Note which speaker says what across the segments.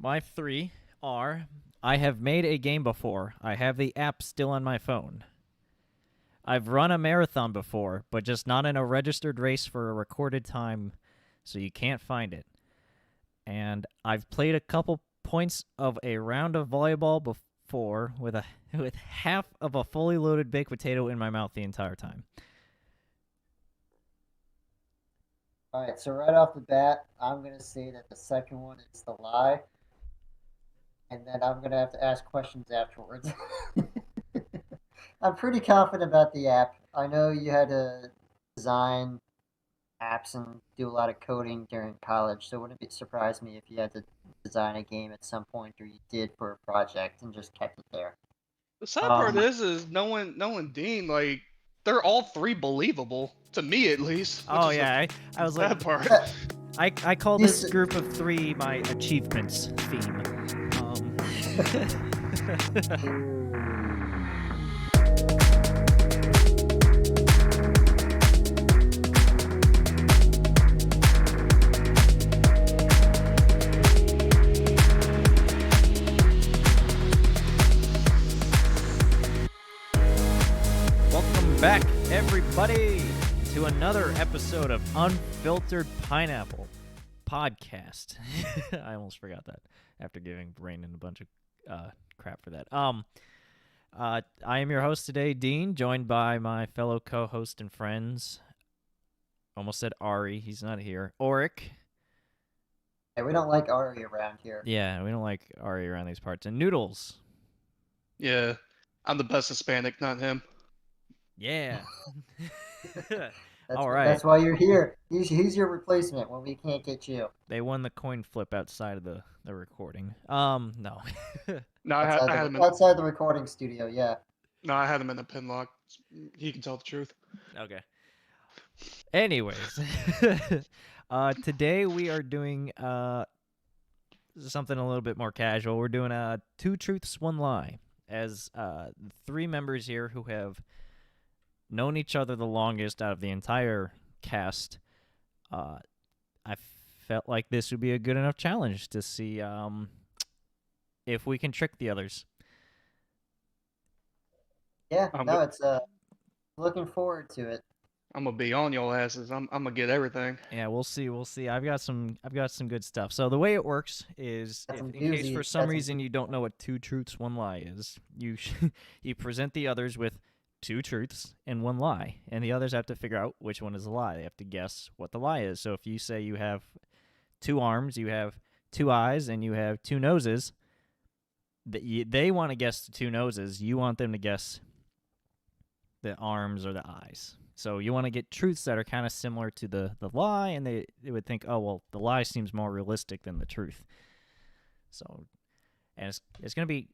Speaker 1: my three are: I have made a game before. I have the app still on my phone. I've run a marathon before, but just not in a registered race for a recorded time, so you can't find it. And I've played a couple points of a round of volleyball before with half of a fully loaded baked potato in my mouth the entire time.
Speaker 2: All right, so right off the bat, I'm going to say that the second one is the lie, and then I'm going to have to ask questions afterwards. I'm pretty confident about the app. I know you had to design apps and do a lot of coding during college, so it wouldn't surprise me if you had to design a game at some point or you did for a project and just kept it there.
Speaker 3: The sad part
Speaker 2: Um,
Speaker 3: is knowing Dean, like, they're all three believable to me at least, which
Speaker 1: Oh
Speaker 3: is
Speaker 1: yeah, I was like,
Speaker 3: sad part.
Speaker 1: I call
Speaker 2: You
Speaker 1: this
Speaker 2: s-
Speaker 1: group of three my achievements theme. Welcome back, everybody, to another episode of Unfiltered Pineapple Podcast. I almost forgot that after giving Brandon a bunch of crap for that. I am your host today, Dean, joined by my fellow co-host and friends. Almost said Ari, he's not here. Orik.
Speaker 2: yeah, we don't like Ari around here.
Speaker 1: Yeah, we don't like Ari around these parts. And Noodles.
Speaker 3: Yeah, I'm the best Hispanic, not him.
Speaker 1: Yeah.
Speaker 2: That's
Speaker 1: All right.
Speaker 2: that's why you're here. He's your replacement when we can't get you.
Speaker 1: They won the coin flip outside of the recording. No.
Speaker 3: No,
Speaker 2: Outside
Speaker 3: I had
Speaker 2: the
Speaker 3: him in.
Speaker 2: outside the recording studio, yeah.
Speaker 3: No, I had him in a pin lock. He can tell the truth.
Speaker 1: Okay. Anyways, today we are doing something a little bit more casual. We're doing two truths, one lie. As three members here who have known each other the longest out of the entire cast, I felt like this would be a good enough challenge to see if we can trick the others.
Speaker 2: Yeah,
Speaker 3: I'm,
Speaker 2: no,
Speaker 3: go-
Speaker 2: it's looking forward to it.
Speaker 3: I'm gonna be on your asses. I'm gonna get everything.
Speaker 1: Yeah, we'll see. We'll see. I've got some good stuff. So the way it works is,
Speaker 2: Got some
Speaker 1: in case for
Speaker 2: doozies.
Speaker 1: some
Speaker 2: Got some
Speaker 1: reason you don't know what two truths, one lie is, you present the others with two truths and one lie, and the others have to figure out which one is a lie. They have to guess what the lie is. So if you say you have two arms, you have two eyes, and you have two noses, they want to guess the two noses. You want them to guess the arms or the eyes. So you want to get truths that are kind of similar to the lie, and they would think, oh, well, the lie seems more realistic than the truth. So, and it's gonna be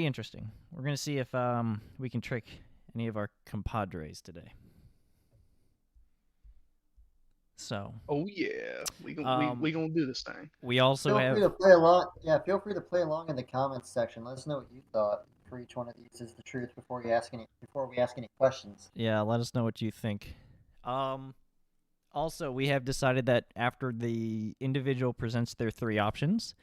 Speaker 1: interesting. We're gonna see if we can trick any of our compadres today. So.
Speaker 3: Oh yeah, we gonna do this thing.
Speaker 1: We also
Speaker 2: Feel
Speaker 1: have.
Speaker 2: free to play along. Yeah, feel free to play along in the comments section. Let us know what you thought for each one of these is the truth before we ask any questions.
Speaker 1: Yeah, let us know what you think. Also, we have decided that after the individual presents their three options,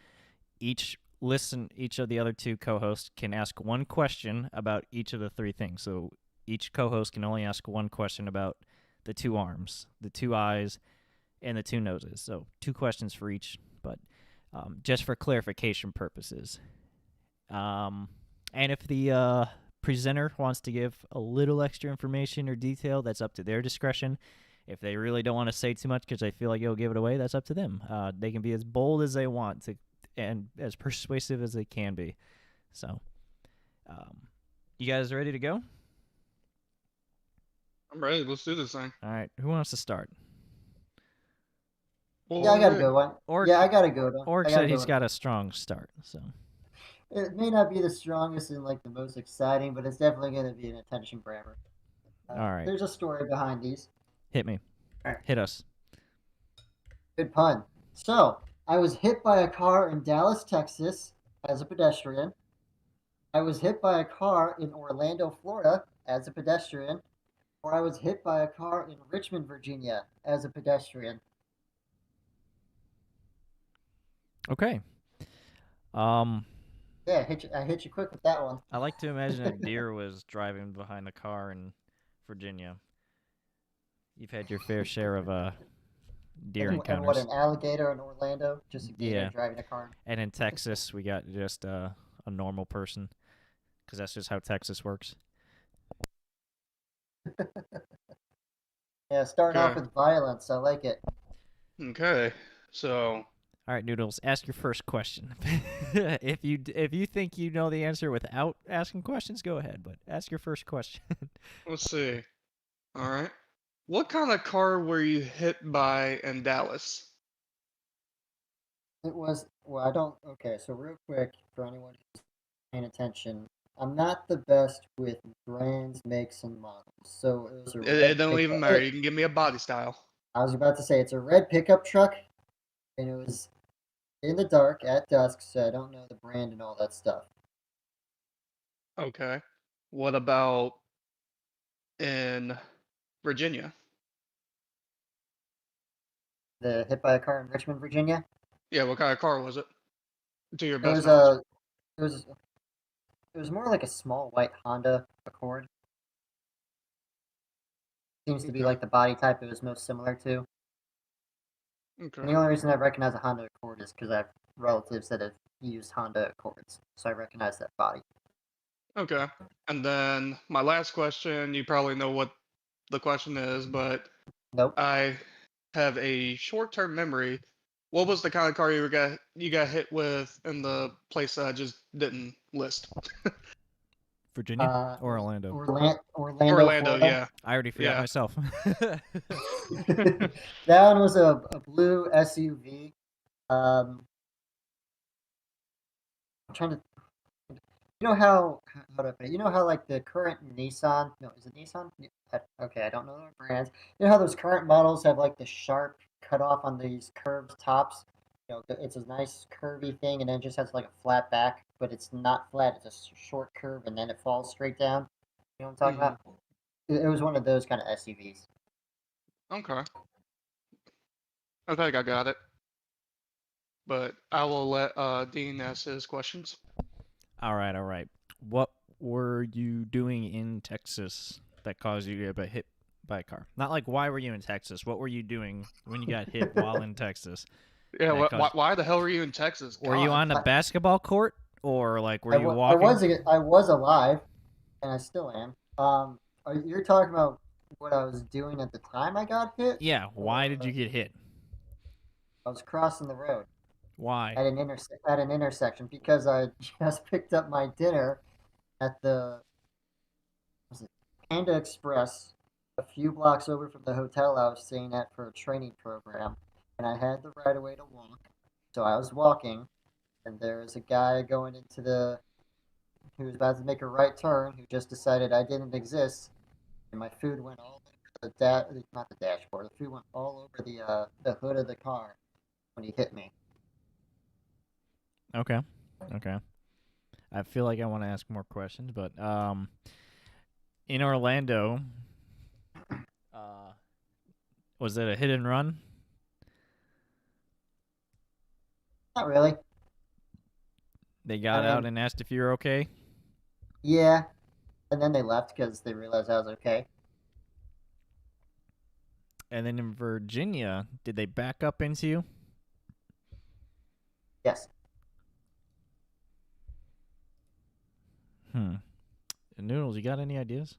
Speaker 1: each of the other two co-hosts can ask one question about each of the three things. So each co-host can only ask one question about the two arms, the two eyes, and the two noses. So two questions for each, but just for clarification purposes. And if the presenter wants to give a little extra information or detail, that's up to their discretion. If they really don't want to say too much because they feel like you'll give it away, that's up to them. They can be as bold as they want to, and as persuasive as they can be. So, you guys ready to go?
Speaker 3: I'm ready. Let's do this thing.
Speaker 1: All right. Who wants to start?
Speaker 2: Yeah, I got a good one. Yeah, I got a good one.
Speaker 1: Orik said he's got a strong start. So
Speaker 2: It may not be the strongest and like the most exciting, but it's definitely going to be an attention grabber.
Speaker 1: all right,
Speaker 2: There's a story behind these.
Speaker 1: hit me.
Speaker 2: All right.
Speaker 1: Hit us.
Speaker 2: Good pun. So, I was hit by a car in Dallas, Texas as a pedestrian. I was hit by a car in Orlando, Florida as a pedestrian. Or I was hit by a car in Richmond, Virginia as a pedestrian.
Speaker 1: Okay.
Speaker 2: Yeah, I hit you quick with that one.
Speaker 1: I like to imagine a deer was driving behind the car in Virginia. You've had your fair share of deer
Speaker 2: And what,
Speaker 1: encounters.
Speaker 2: an alligator in Orlando? Just a gator
Speaker 1: Yeah,
Speaker 2: driving a car.
Speaker 1: and in Texas we got just a normal person, because that's just how Texas works.
Speaker 2: Yeah, starting off
Speaker 3: Okay.
Speaker 2: with violence. I like it.
Speaker 3: Okay. So,
Speaker 1: All right, Noodles, ask your first question. If you think you know the answer without asking questions, go ahead. But ask your first question.
Speaker 3: let's see. All right. What kind of car were you hit by in Dallas?
Speaker 2: It was, well, I don't, okay, so real quick, for anyone who's paying attention, I'm not the best with brands, makes, and models. So it was a
Speaker 3: It
Speaker 2: red
Speaker 3: don't even
Speaker 2: pickup.
Speaker 3: matter. You can give me a body style.
Speaker 2: I was about to say it's a red pickup truck, and it was in the dark at dusk, so I don't know the brand and all that stuff.
Speaker 3: Okay. What about in Virginia?
Speaker 2: The hit by a car in Richmond, Virginia.
Speaker 3: Yeah, what kind of car was it? To your
Speaker 2: It
Speaker 3: best
Speaker 2: was
Speaker 3: knowledge.
Speaker 2: it was it was more like a small white Honda Accord. Seems to be
Speaker 3: Okay.
Speaker 2: like the body type it was most similar to. And
Speaker 3: Okay.
Speaker 2: the only reason I recognize a Honda Accord is because I have relatives that have used Honda Accords, so I recognize that body.
Speaker 3: Okay. And then my last question, you probably know what the question is, but
Speaker 2: Nope.
Speaker 3: I have a short-term memory. What was the kind of car you got hit with in the place I just didn't list?
Speaker 1: Virginia
Speaker 2: It
Speaker 1: or
Speaker 2: was
Speaker 1: Orlando?
Speaker 2: Orlando,
Speaker 3: Orlando,
Speaker 2: Florida.
Speaker 3: yeah.
Speaker 1: I already forgot
Speaker 3: Yeah.
Speaker 1: myself.
Speaker 2: That one was a blue SUV. Um, I'm trying to. You know how do I put it? You know how like the current Nissan? No, is it Nissan? Okay, I don't know the brands. You know how those current models have like the sharp cut off on these curved tops? You know, it's a nice curvy thing, and then it just has like a flat back, but it's not flat. It's a short curve, and then it falls straight down. You know what I'm talking
Speaker 3: Hmm.
Speaker 2: about? It was one of those kind of SUVs.
Speaker 3: Okay. I think I got it. But I will let Dean ask his questions.
Speaker 1: All right, all right. What were you doing in Texas that caused you to get hit by a car? Not like why were you in Texas? What were you doing when you got hit while in Texas?
Speaker 3: Yeah,
Speaker 1: That caused.
Speaker 3: why the hell were you in Texas?
Speaker 1: Were you
Speaker 3: God.
Speaker 1: on a
Speaker 2: I,
Speaker 1: basketball court or like were you
Speaker 2: I
Speaker 1: walking?
Speaker 2: was I was alive, and I still am. You're talking about what I was doing at the time I got hit,
Speaker 1: Yeah. Why did you
Speaker 2: or
Speaker 1: get hit?
Speaker 2: I was crossing the road
Speaker 1: Why?
Speaker 2: at an intersection because I just picked up my dinner at the was it Panda Express a few blocks over from the hotel I was staying at for a training program, and I had the right of way to walk, so I was walking, and there was a guy going into the who was about to make a right turn who just decided I didn't exist, and my food went all over not the dashboard. The food went all over the hood of the car when he hit me.
Speaker 1: Okay. Okay. I feel like I want to ask more questions, but in Orlando, uh, was it a hit and run?
Speaker 2: Not really.
Speaker 1: They
Speaker 2: I
Speaker 1: got out
Speaker 2: mean,
Speaker 1: and asked if you were okay,
Speaker 2: yeah, and then they left because they realized I was okay.
Speaker 1: and then in Virginia, did they back up into you?
Speaker 2: Yes.
Speaker 1: Hmm. Noodles, you got any ideas?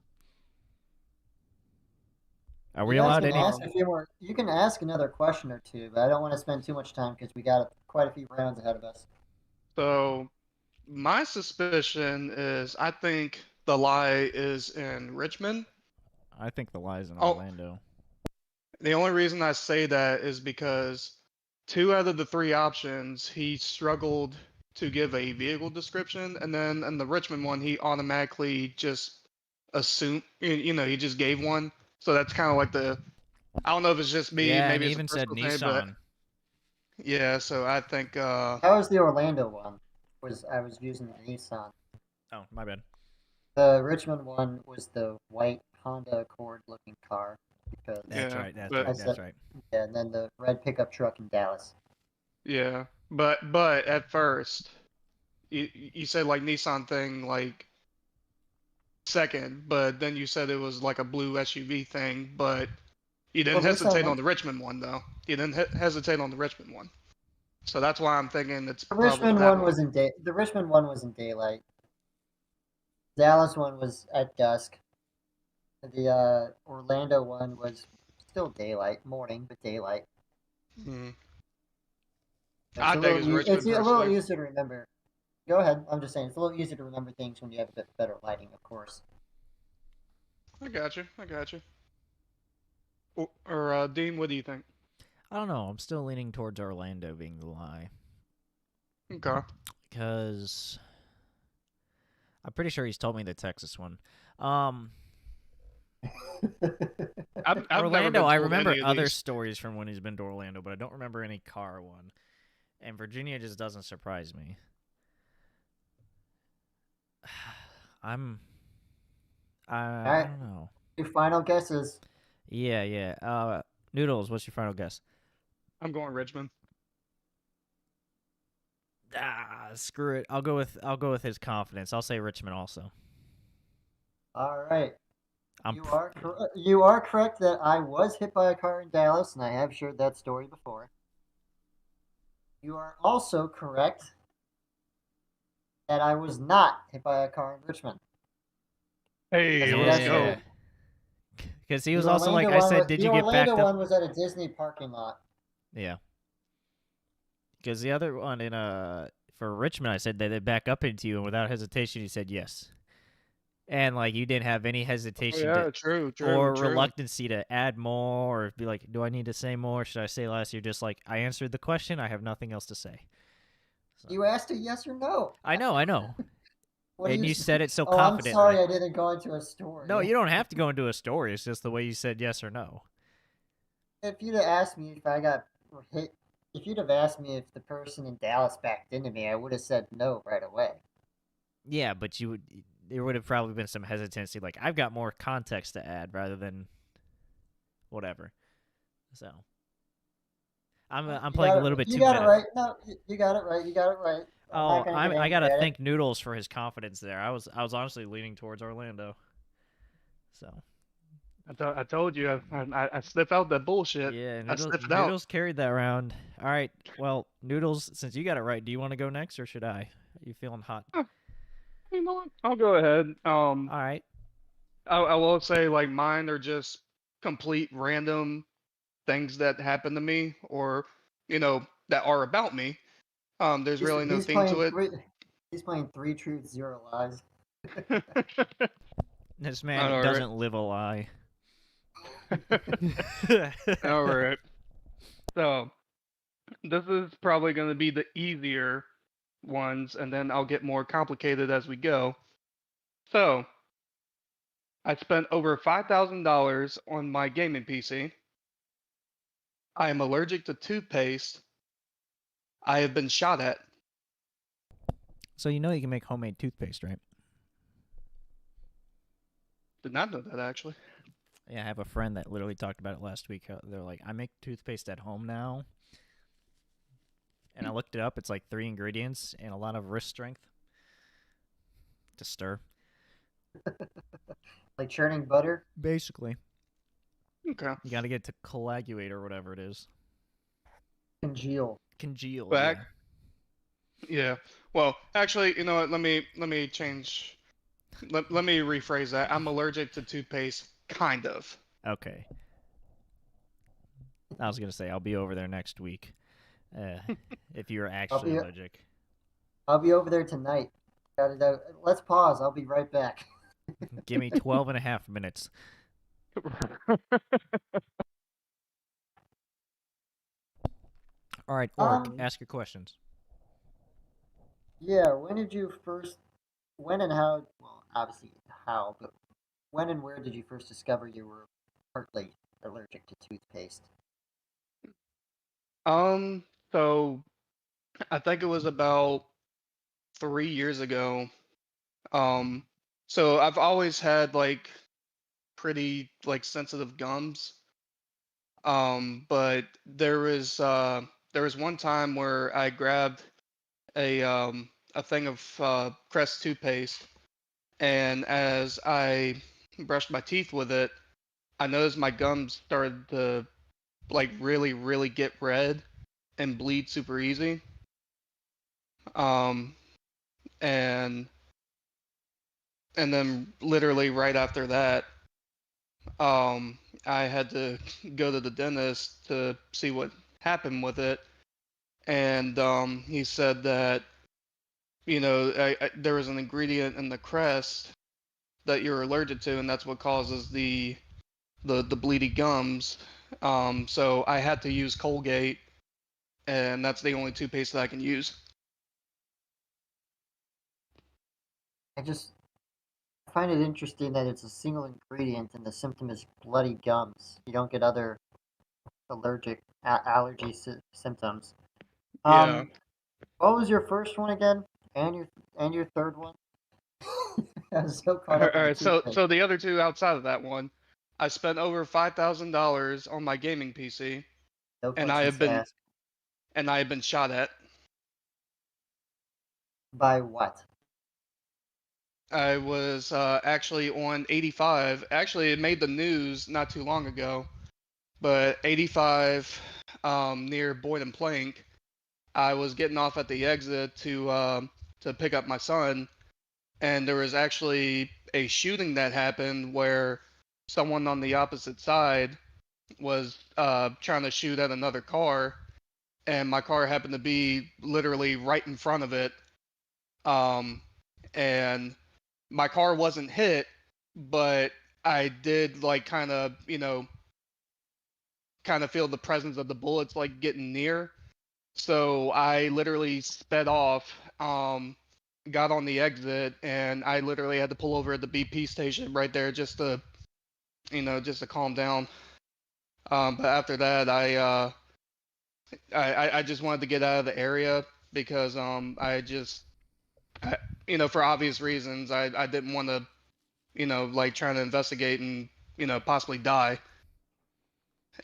Speaker 1: Are we
Speaker 2: You guys
Speaker 1: allowed
Speaker 2: can
Speaker 1: any?
Speaker 2: ask a few more. You can ask another question or two, but I don't want to spend too much time because we got quite a few rounds ahead of us.
Speaker 3: So my suspicion is I think the lie is in Richmond.
Speaker 1: I think the lie's in
Speaker 3: Oh,
Speaker 1: Orlando.
Speaker 3: the only reason I say that is because two out of the three options he struggled to give a vehicle description, and then in the Richmond one he automatically just assumed, he just gave one. So that's kind of like the I don't know if it's just me,
Speaker 1: Yeah, and
Speaker 3: maybe
Speaker 1: he
Speaker 3: it's a
Speaker 1: even said
Speaker 3: personal thing, but
Speaker 1: Nissan.
Speaker 3: yeah. So I think
Speaker 2: How was the Orlando one? Was I was using the Nissan.
Speaker 1: Oh, my bad.
Speaker 2: The Richmond one was the white Honda Accord looking car because
Speaker 1: That's
Speaker 3: yeah,
Speaker 1: right. That's
Speaker 3: but
Speaker 2: I
Speaker 1: right.
Speaker 2: said
Speaker 1: That's right.
Speaker 2: yeah, and then the red pickup truck in Dallas.
Speaker 3: yeah, but at first you said like Nissan thing like second, but then you said it was like a blue SUV thing, but you
Speaker 2: Well,
Speaker 3: didn't
Speaker 2: Nissan
Speaker 3: hesitate
Speaker 2: had
Speaker 3: on the Richmond one though. You didn't hesitate on the Richmond one. So that's why I'm thinking it's
Speaker 2: the
Speaker 3: probably
Speaker 2: Richmond
Speaker 3: that
Speaker 2: one
Speaker 3: one.
Speaker 2: was in day. The Richmond one was in daylight. Dallas one was at dusk. The Orlando one was still daylight, morning, but daylight.
Speaker 3: Hmm.
Speaker 2: It's
Speaker 3: I
Speaker 2: a
Speaker 3: think
Speaker 2: little
Speaker 3: it's
Speaker 2: it's
Speaker 3: Richmond
Speaker 2: a little
Speaker 3: personally.
Speaker 2: easier to remember. Go ahead. I'm just saying it's a little easier to remember things when you have a bit better lighting, of course.
Speaker 3: I got you. I got you. Or Dean, what do you think?
Speaker 1: I don't know. I'm still leaning towards Orlando being the lie
Speaker 3: Okay.
Speaker 1: because I'm pretty sure he's told me the Texas one. Um,
Speaker 3: I've never
Speaker 1: Orlando,
Speaker 3: been
Speaker 1: I
Speaker 3: told
Speaker 1: remember
Speaker 3: any of
Speaker 1: other
Speaker 3: these.
Speaker 1: stories from when he's been to Orlando, but I don't remember any car one. And Virginia just doesn't surprise me. I'm.
Speaker 2: All
Speaker 1: I
Speaker 2: right,
Speaker 1: don't know.
Speaker 2: your final guesses.
Speaker 1: Yeah, yeah. Noodles, what's your final guess?
Speaker 3: I'm going Richmond.
Speaker 1: Screw it. I'll go with his confidence. I'll say Richmond also.
Speaker 2: All right,
Speaker 1: I'm
Speaker 2: you are correct that I was hit by a car in Dallas, and I have shared that story before. You are also correct that I was not hit by a car in Richmond.
Speaker 3: Hey,
Speaker 2: As a
Speaker 3: let's
Speaker 2: guess,
Speaker 3: go.
Speaker 1: yeah. Because he was also like, I said, did
Speaker 2: the
Speaker 1: you get
Speaker 2: Orlando
Speaker 1: backed up?
Speaker 2: one was at a Disney parking lot.
Speaker 1: Yeah. Because the other one in for Richmond, I said that they back up into you, and without hesitation, you said yes. And like you didn't have any
Speaker 3: Oh
Speaker 1: hesitation to
Speaker 3: yeah, true, true,
Speaker 1: or
Speaker 3: true.
Speaker 1: reluctancy to add more or be like, do I need to say more? Should I say less? You're just like, I answered the question. I have nothing else to say. So
Speaker 2: You asked a yes or no.
Speaker 1: I know.
Speaker 2: What do
Speaker 1: And
Speaker 2: you?
Speaker 1: you said it so
Speaker 2: Oh, I'm sorry,
Speaker 1: confidently.
Speaker 2: I didn't go into a
Speaker 1: No,
Speaker 2: story.
Speaker 1: you don't have to go into a story. It's just the way you said yes or no.
Speaker 2: If you'd have asked me if I got hit, if you'd have asked me if the person in Dallas backed into me, I would have said no right away.
Speaker 1: Yeah, but there would have probably been some hesitancy. Like I've got more context to add rather than whatever. So I'm
Speaker 2: You
Speaker 1: playing
Speaker 2: got
Speaker 1: a
Speaker 2: it.
Speaker 1: little bit
Speaker 2: You
Speaker 1: too
Speaker 2: got it
Speaker 1: meta.
Speaker 2: right. No, you got it right. You got it right. I'm
Speaker 1: Oh,
Speaker 2: not gonna get
Speaker 1: I
Speaker 2: angry
Speaker 1: gotta
Speaker 2: at it.
Speaker 1: thank Noodles for his confidence there. I was honestly leaning towards Orlando. So
Speaker 3: I told you I sniff out that bullshit.
Speaker 1: yeah,
Speaker 3: I
Speaker 1: Noodles
Speaker 3: sniff it out.
Speaker 1: Noodles carried that round. All right, well Noodles, since you got it right, do you want to go next or should I? Are you feeling hot?
Speaker 3: Huh, you know what? I'll go ahead.
Speaker 1: All right.
Speaker 3: I will say like mine are just complete random things that happen to me, or that are about me. There's
Speaker 2: He's
Speaker 3: really no
Speaker 2: he's
Speaker 3: theme
Speaker 2: playing
Speaker 3: to it.
Speaker 2: three. He's playing three truths, zero lies.
Speaker 1: This
Speaker 3: All
Speaker 1: man
Speaker 3: right.
Speaker 1: doesn't live a lie.
Speaker 3: All right. So this is probably going to be the easier ones, and then I'll get more complicated as we go. So I spent over $5,000 on my gaming PC. I am allergic to toothpaste. I have been shot at.
Speaker 1: So you know you can make homemade toothpaste, right?
Speaker 3: Did not know that actually.
Speaker 1: Yeah, I have a friend that literally talked about it last week. They're like, I make toothpaste at home now, and I looked it up. It's like 3 ingredients and a lot of wrist strength to stir.
Speaker 2: Like churning butter.
Speaker 1: Basically,
Speaker 3: Okay.
Speaker 1: you got to get it to coagulate or whatever it is.
Speaker 2: Congeal.
Speaker 1: Congeal,
Speaker 3: Back.
Speaker 1: yeah.
Speaker 3: Yeah. Well, actually, you know what? Let me change. Let me rephrase that. I'm allergic to toothpaste, kind of.
Speaker 1: Okay. I was gonna say I'll be over there next week. Uh, if you're
Speaker 2: I'll
Speaker 1: actually
Speaker 2: be
Speaker 1: allergic.
Speaker 2: I'll be over there tonight. Got it out. Let's pause. I'll be right back.
Speaker 1: Give me 12 and a half minutes. All right, Orik,
Speaker 2: Um,
Speaker 1: ask your questions.
Speaker 2: yeah. When and how? Well, obviously how, but when and where did you first discover you were partly allergic to toothpaste?
Speaker 3: um. So I think it was about 3 years ago. Um. So I've always had like pretty like sensitive gums. But there was one time where I grabbed a a thing of Crest toothpaste, and as I brushed my teeth with it, I noticed my gums started to like really, really get red and bleed super easy. Um, and and then literally right after that, um, I had to go to the dentist to see what happened with it, and he said that there was an ingredient in the crest that you're allergic to, and that's what causes the bleedy gums. So I had to use Colgate, and that's the only toothpaste that I can use.
Speaker 2: I just find it interesting that it's a single ingredient and the symptom is bloody gums. You don't get other allergy symptoms.
Speaker 3: Yeah.
Speaker 2: What was your first one again? And your third one? I was so caught
Speaker 3: All
Speaker 2: up in the
Speaker 3: right. So
Speaker 2: toothpaste.
Speaker 3: so the other two outside of that one, I spent over $5,000 on my gaming PC,
Speaker 2: No
Speaker 3: and I
Speaker 2: questions
Speaker 3: have
Speaker 2: to
Speaker 3: been
Speaker 2: ask.
Speaker 3: and I have been shot at.
Speaker 2: By what?
Speaker 3: I was actually on 85. Actually, it made the news not too long ago, but 85 near Boyd and Plank. I was getting off at the exit to pick up my son, and there was actually a shooting that happened where someone on the opposite side was trying to shoot at another car, and my car happened to be literally right in front of it. Um, and my car wasn't hit, but I did like kind of feel the presence of the bullets like getting near. So I literally sped off, got on the exit, and I literally had to pull over at the BP station right there just to calm down. But after that, I just wanted to get out of the area because for obvious reasons, I didn't want to like trying to investigate and possibly die,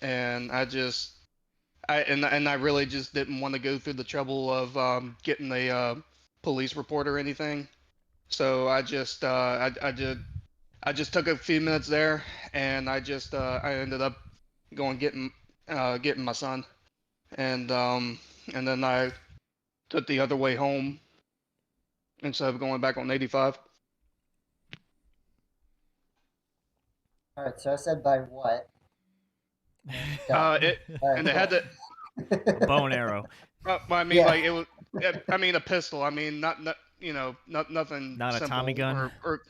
Speaker 3: and I really just didn't want to go through the trouble of getting a police report or anything. So I just took a few minutes there, and I ended up going getting my son, and then I took the other way home instead of going back on 85.
Speaker 2: All right, so I said by what?
Speaker 3: It
Speaker 2: All right,
Speaker 3: and it had to.
Speaker 1: A bow and arrow.
Speaker 3: I mean,
Speaker 2: Yeah.
Speaker 3: like it was. I mean, a pistol. I mean, not nothing
Speaker 1: Not a Tommy
Speaker 3: simple
Speaker 1: gun.
Speaker 3: or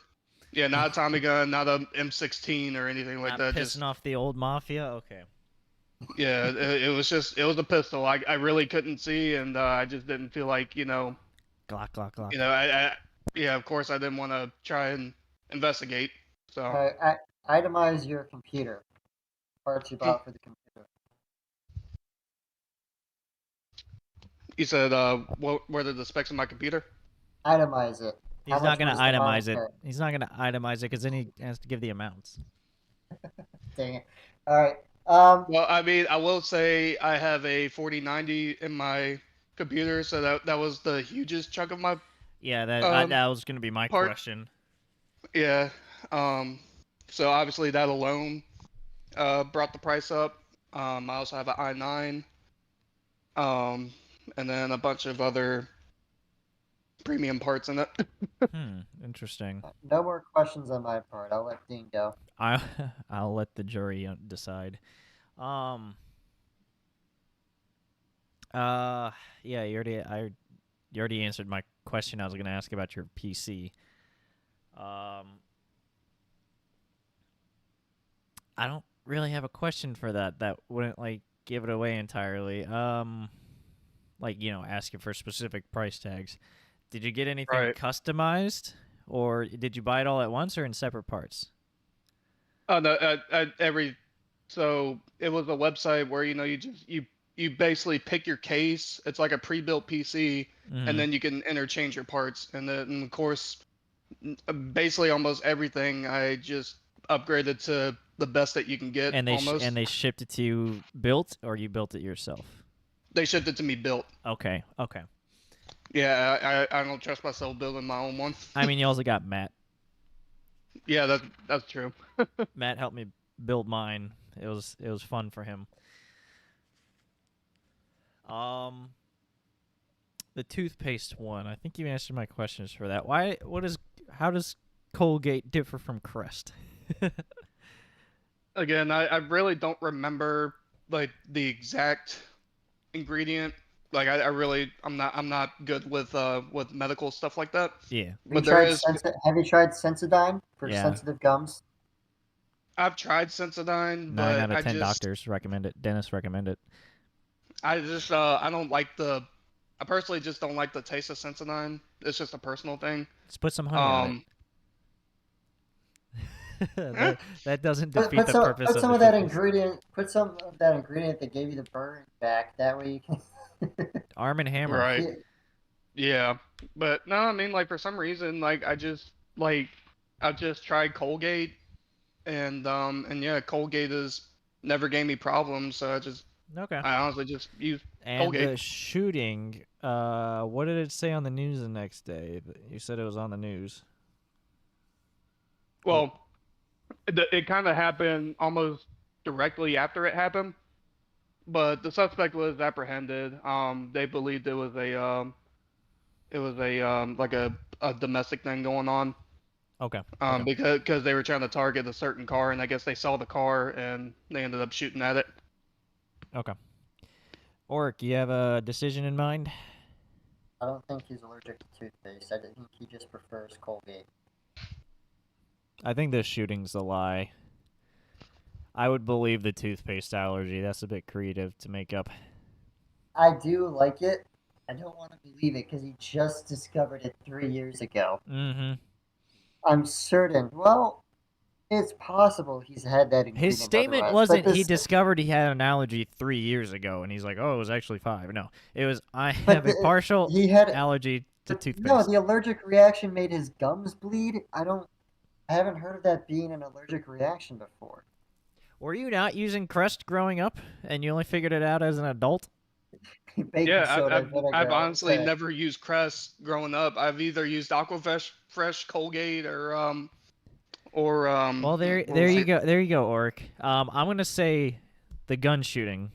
Speaker 3: yeah, not a Tommy gun, not a M16 or anything like
Speaker 1: Not
Speaker 3: that.
Speaker 1: pissing
Speaker 3: Just
Speaker 1: off the old mafia. Okay.
Speaker 3: yeah, it was a pistol. I really couldn't see, and I just didn't feel like
Speaker 1: Glock, glock, glock.
Speaker 3: yeah, of course I didn't want to try and investigate. So
Speaker 2: All right, itemize your computer. Parts you bought for the computer.
Speaker 3: you said what are the specs of my computer?
Speaker 2: Itemize it. How
Speaker 1: He's not
Speaker 2: much
Speaker 1: gonna
Speaker 2: was the
Speaker 1: itemize it.
Speaker 2: monitor?
Speaker 1: He's not gonna itemize it because then he has to give the amounts.
Speaker 2: Dang it. All right.
Speaker 3: Well, I mean, I will say I have a 4090 in my computer, so that was the hugest chunk of my
Speaker 1: Yeah,
Speaker 3: um
Speaker 1: that was gonna be my
Speaker 3: part.
Speaker 1: question.
Speaker 3: Yeah. Um, so obviously that alone brought the price up. I also have an i9, um, and then a bunch of other premium parts in it.
Speaker 1: Interesting.
Speaker 2: No more questions on my part. I'll let Dean go.
Speaker 1: I I'll let the jury decide. Um. Yeah, you already answered my question. I was gonna ask about your PC. I don't really have a question for that. That wouldn't like give it away entirely. Like ask you for specific price tags. Did you get anything
Speaker 3: Right.
Speaker 1: customized, or did you buy it all at once, or in separate parts?
Speaker 3: Oh no, so it was a website where you basically pick your case. It's like a pre-built PC, and
Speaker 1: Mm-hmm.
Speaker 3: then you can interchange your parts. And of course, basically almost everything I just upgraded to the best that you can get.
Speaker 1: And
Speaker 3: Almost,
Speaker 1: they shipped it to you built, or you built it yourself?
Speaker 3: they shipped it to me built.
Speaker 1: Okay. Okay.
Speaker 3: Yeah, I don't trust myself building my own one.
Speaker 1: I mean, you also got Matt.
Speaker 3: Yeah, that's true.
Speaker 1: Matt helped me build mine. It was fun for him. Um, the toothpaste one. I think you answered my questions for that. Why? How does Colgate differ from Crest?
Speaker 3: Again, I really don't remember like the exact ingredient. Like I'm not good with medical stuff like that.
Speaker 1: Yeah,
Speaker 3: But there is
Speaker 2: Have you tried Sensodyne for
Speaker 1: yeah.
Speaker 2: sensitive gums?
Speaker 3: I've tried Sensodyne,
Speaker 1: 9
Speaker 3: but
Speaker 1: out of 10 doctors recommend it. Dentists recommend it.
Speaker 3: I don't like I personally just don't like the taste of Sensodyne. It's just a personal thing.
Speaker 1: Just put some honey on it.
Speaker 3: Eh,
Speaker 1: that doesn't defeat the purpose
Speaker 2: put
Speaker 1: of
Speaker 2: some
Speaker 1: the
Speaker 2: of that
Speaker 1: toothpaste.
Speaker 2: ingredient. Put some of that ingredient that gave you the burn back. That way you can.
Speaker 1: Arm and Hammer.
Speaker 3: right. Yeah. But no, I mean like for some reason I just tried Colgate and yeah, Colgate has never gave me problems, so
Speaker 1: Okay.
Speaker 3: I honestly just use
Speaker 1: And
Speaker 3: Colgate.
Speaker 1: the shooting, what did it say on the news the next day? You said it was on the news.
Speaker 3: Well, it kind of happened almost directly after it happened, but the suspect was apprehended. They believed it was like a domestic thing going on.
Speaker 1: Okay. Okay.
Speaker 3: Because they were trying to target a certain car, and I guess they saw the car and they ended up shooting at it.
Speaker 1: Okay. Orik, you have a decision in mind?
Speaker 2: I don't think he's allergic to toothpaste. I think he just prefers Colgate.
Speaker 1: I think this shooting's a lie. I would believe the toothpaste allergy. That's a bit creative to make up.
Speaker 2: I do like it. I don't want to believe it because he just discovered it 3 years ago.
Speaker 1: Mm-hmm.
Speaker 2: I'm certain. Well, it's possible he's had that ingredient.
Speaker 1: His statement
Speaker 2: otherwise,
Speaker 1: wasn't he discovered he had an allergy 3 years ago, and he's like, oh, it was actually 5. No, it was I have a partial allergy to toothpaste.
Speaker 2: No, the allergic reaction made his gums bleed. I haven't heard of that being an allergic reaction before.
Speaker 1: Were you not using Crest growing up, and you only figured it out as an adult?
Speaker 3: I've honestly never used Crest growing up. I've either used Fresh, Colgate,
Speaker 1: Well, there you go. There you go, Orik. I'm gonna say the gun shooting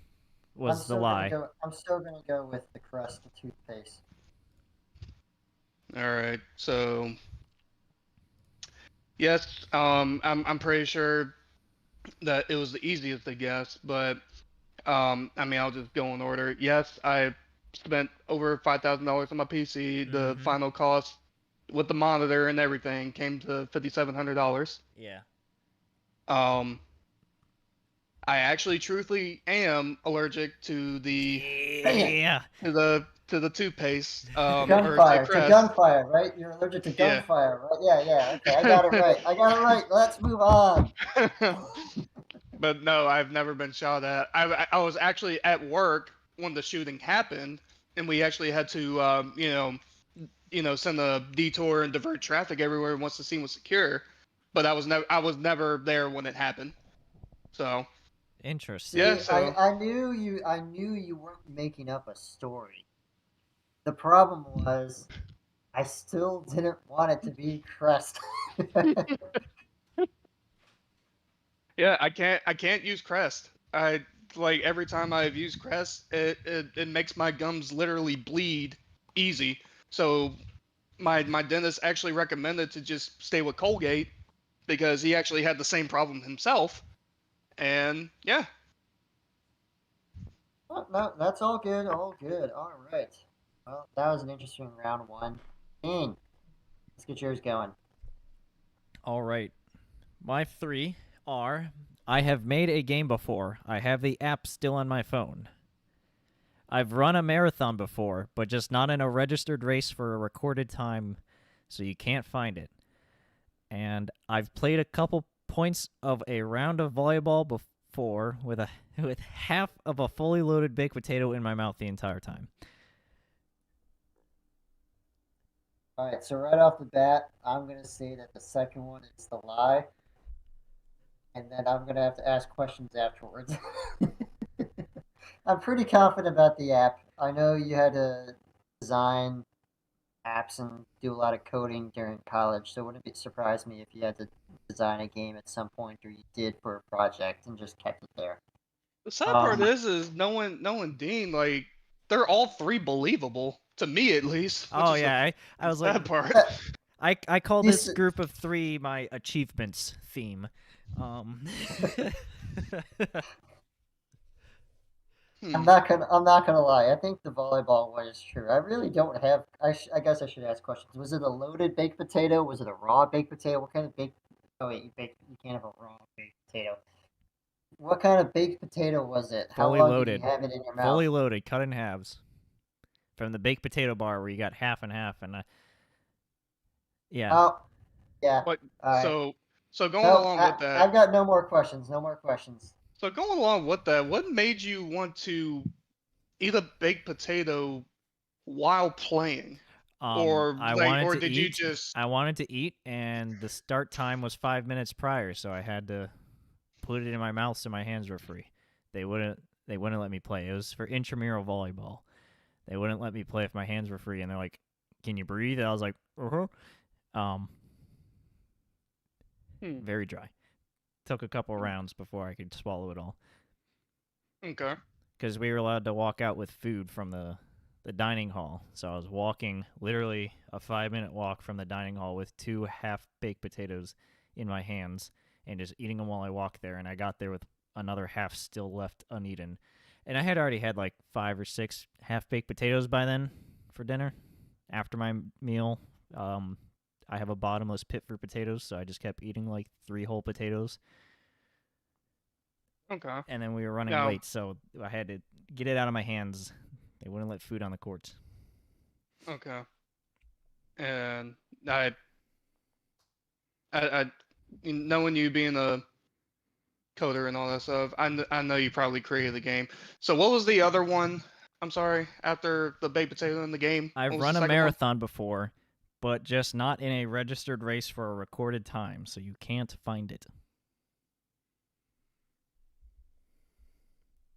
Speaker 1: was the lie.
Speaker 2: I'm still gonna go with the Crest, the toothpaste.
Speaker 3: All right, so yes, I'm pretty sure that it was the easiest to guess, but I mean I'll just go in order. Yes, I spent over $5,000 on my PC. The final cost with the monitor and everything came to $5,700.
Speaker 1: Yeah.
Speaker 3: I actually truthfully am allergic to the to the toothpaste.
Speaker 2: Gunfire. To gunfire, right? You're allergic to gunfire, right? Yeah. Okay, I got it right. Let's move on.
Speaker 3: But no, I've never been shot at. I was actually at work when the shooting happened, and we actually had to send a detour and divert traffic everywhere once the scene was secure. But I was never there when it happened. So
Speaker 1: interesting.
Speaker 3: Yeah, so
Speaker 2: I knew you weren't making up a story. The problem was I still didn't want it to be Crest.
Speaker 3: yeah, I can't use Crest. I like every time I've used Crest, it makes my gums literally bleed easy. So my dentist actually recommended to just stay with Colgate because he actually had the same problem himself. And yeah.
Speaker 2: No, that's all good. All good. All right. Well, that was an interesting round one. Let's get yours going.
Speaker 1: All right. My 3 are: I have made a game before. I have the app still on my phone. I've run a marathon before, but just not in a registered race for a recorded time, so you can't find it. And I've played a couple points of a round of volleyball before with half of a fully loaded baked potato in my mouth the entire time.
Speaker 2: All right, so right off the bat, I'm going to say that the second one is the lie. And then I'm going to have to ask questions afterwards. I'm pretty confident about the app. I know you had to design apps and do a lot of coding during college, so it wouldn't surprise me if you had to design a game at some point, or you did for a project and just kept it there.
Speaker 3: The sad part
Speaker 2: Um,
Speaker 3: is knowing Dean, like they're all three believable to me at least, which
Speaker 1: Oh
Speaker 3: is the
Speaker 1: yeah, I was like,
Speaker 3: sad part.
Speaker 2: yeah,
Speaker 1: I call
Speaker 2: you
Speaker 1: this
Speaker 2: s-
Speaker 1: group of three my achievements theme. Um,
Speaker 3: Hmm.
Speaker 2: I'm not gonna lie. I think the volleyball one is true. I really don't have. I guess I should ask questions. Was it a loaded baked potato? Was it a raw baked potato? What kind of baked? Oh wait, you can't have a raw baked potato. What kind of baked potato was it? How
Speaker 1: fully
Speaker 2: long did you
Speaker 1: loaded,
Speaker 2: have it in your mouth?
Speaker 1: fully loaded, cut in halves from the baked potato bar where you got half and half, and yeah.
Speaker 2: Oh, yeah.
Speaker 3: But
Speaker 2: All right.
Speaker 3: so going
Speaker 2: Nope.
Speaker 3: along with that,
Speaker 2: I've got no more questions. No more questions.
Speaker 3: what made you want to eat a baked potato while playing,
Speaker 1: I wanted
Speaker 3: or
Speaker 1: to
Speaker 3: did you
Speaker 1: eat.
Speaker 3: just
Speaker 1: I wanted to eat, and the start time was 5 minutes prior, so I had to put it in my mouth so my hands were free. They wouldn't. They wouldn't let me play. It was for intramural volleyball. They wouldn't let me play if my hands were free, and they're like, "Can you breathe?" And I was like, "Uh huh."
Speaker 3: hmm,
Speaker 1: Very dry. Took a couple rounds before I could swallow it all,
Speaker 3: okay?
Speaker 1: because we were allowed to walk out with food from the dining hall. So I was walking literally a 5 minute walk from the dining hall with two half baked potatoes in my hands and just eating them while I walked there. And I got there with another half still left uneaten. And I had already had like 5 or 6 half baked potatoes by then for dinner after my meal. I have a bottomless pit for potatoes, so I just kept eating like 3 whole potatoes.
Speaker 3: Okay.
Speaker 1: And then we were running
Speaker 3: Now,
Speaker 1: late, so I had to get it out of my hands. They wouldn't let food on the courts.
Speaker 3: okay. And I knowing you being a coder and all that stuff, I know you probably created the game. So what was the other one? I'm sorry. After the baked potato in the game, what
Speaker 1: I've
Speaker 3: was the
Speaker 1: run a
Speaker 3: second one?
Speaker 1: marathon before, but just not in a registered race for a recorded time, so you can't find it.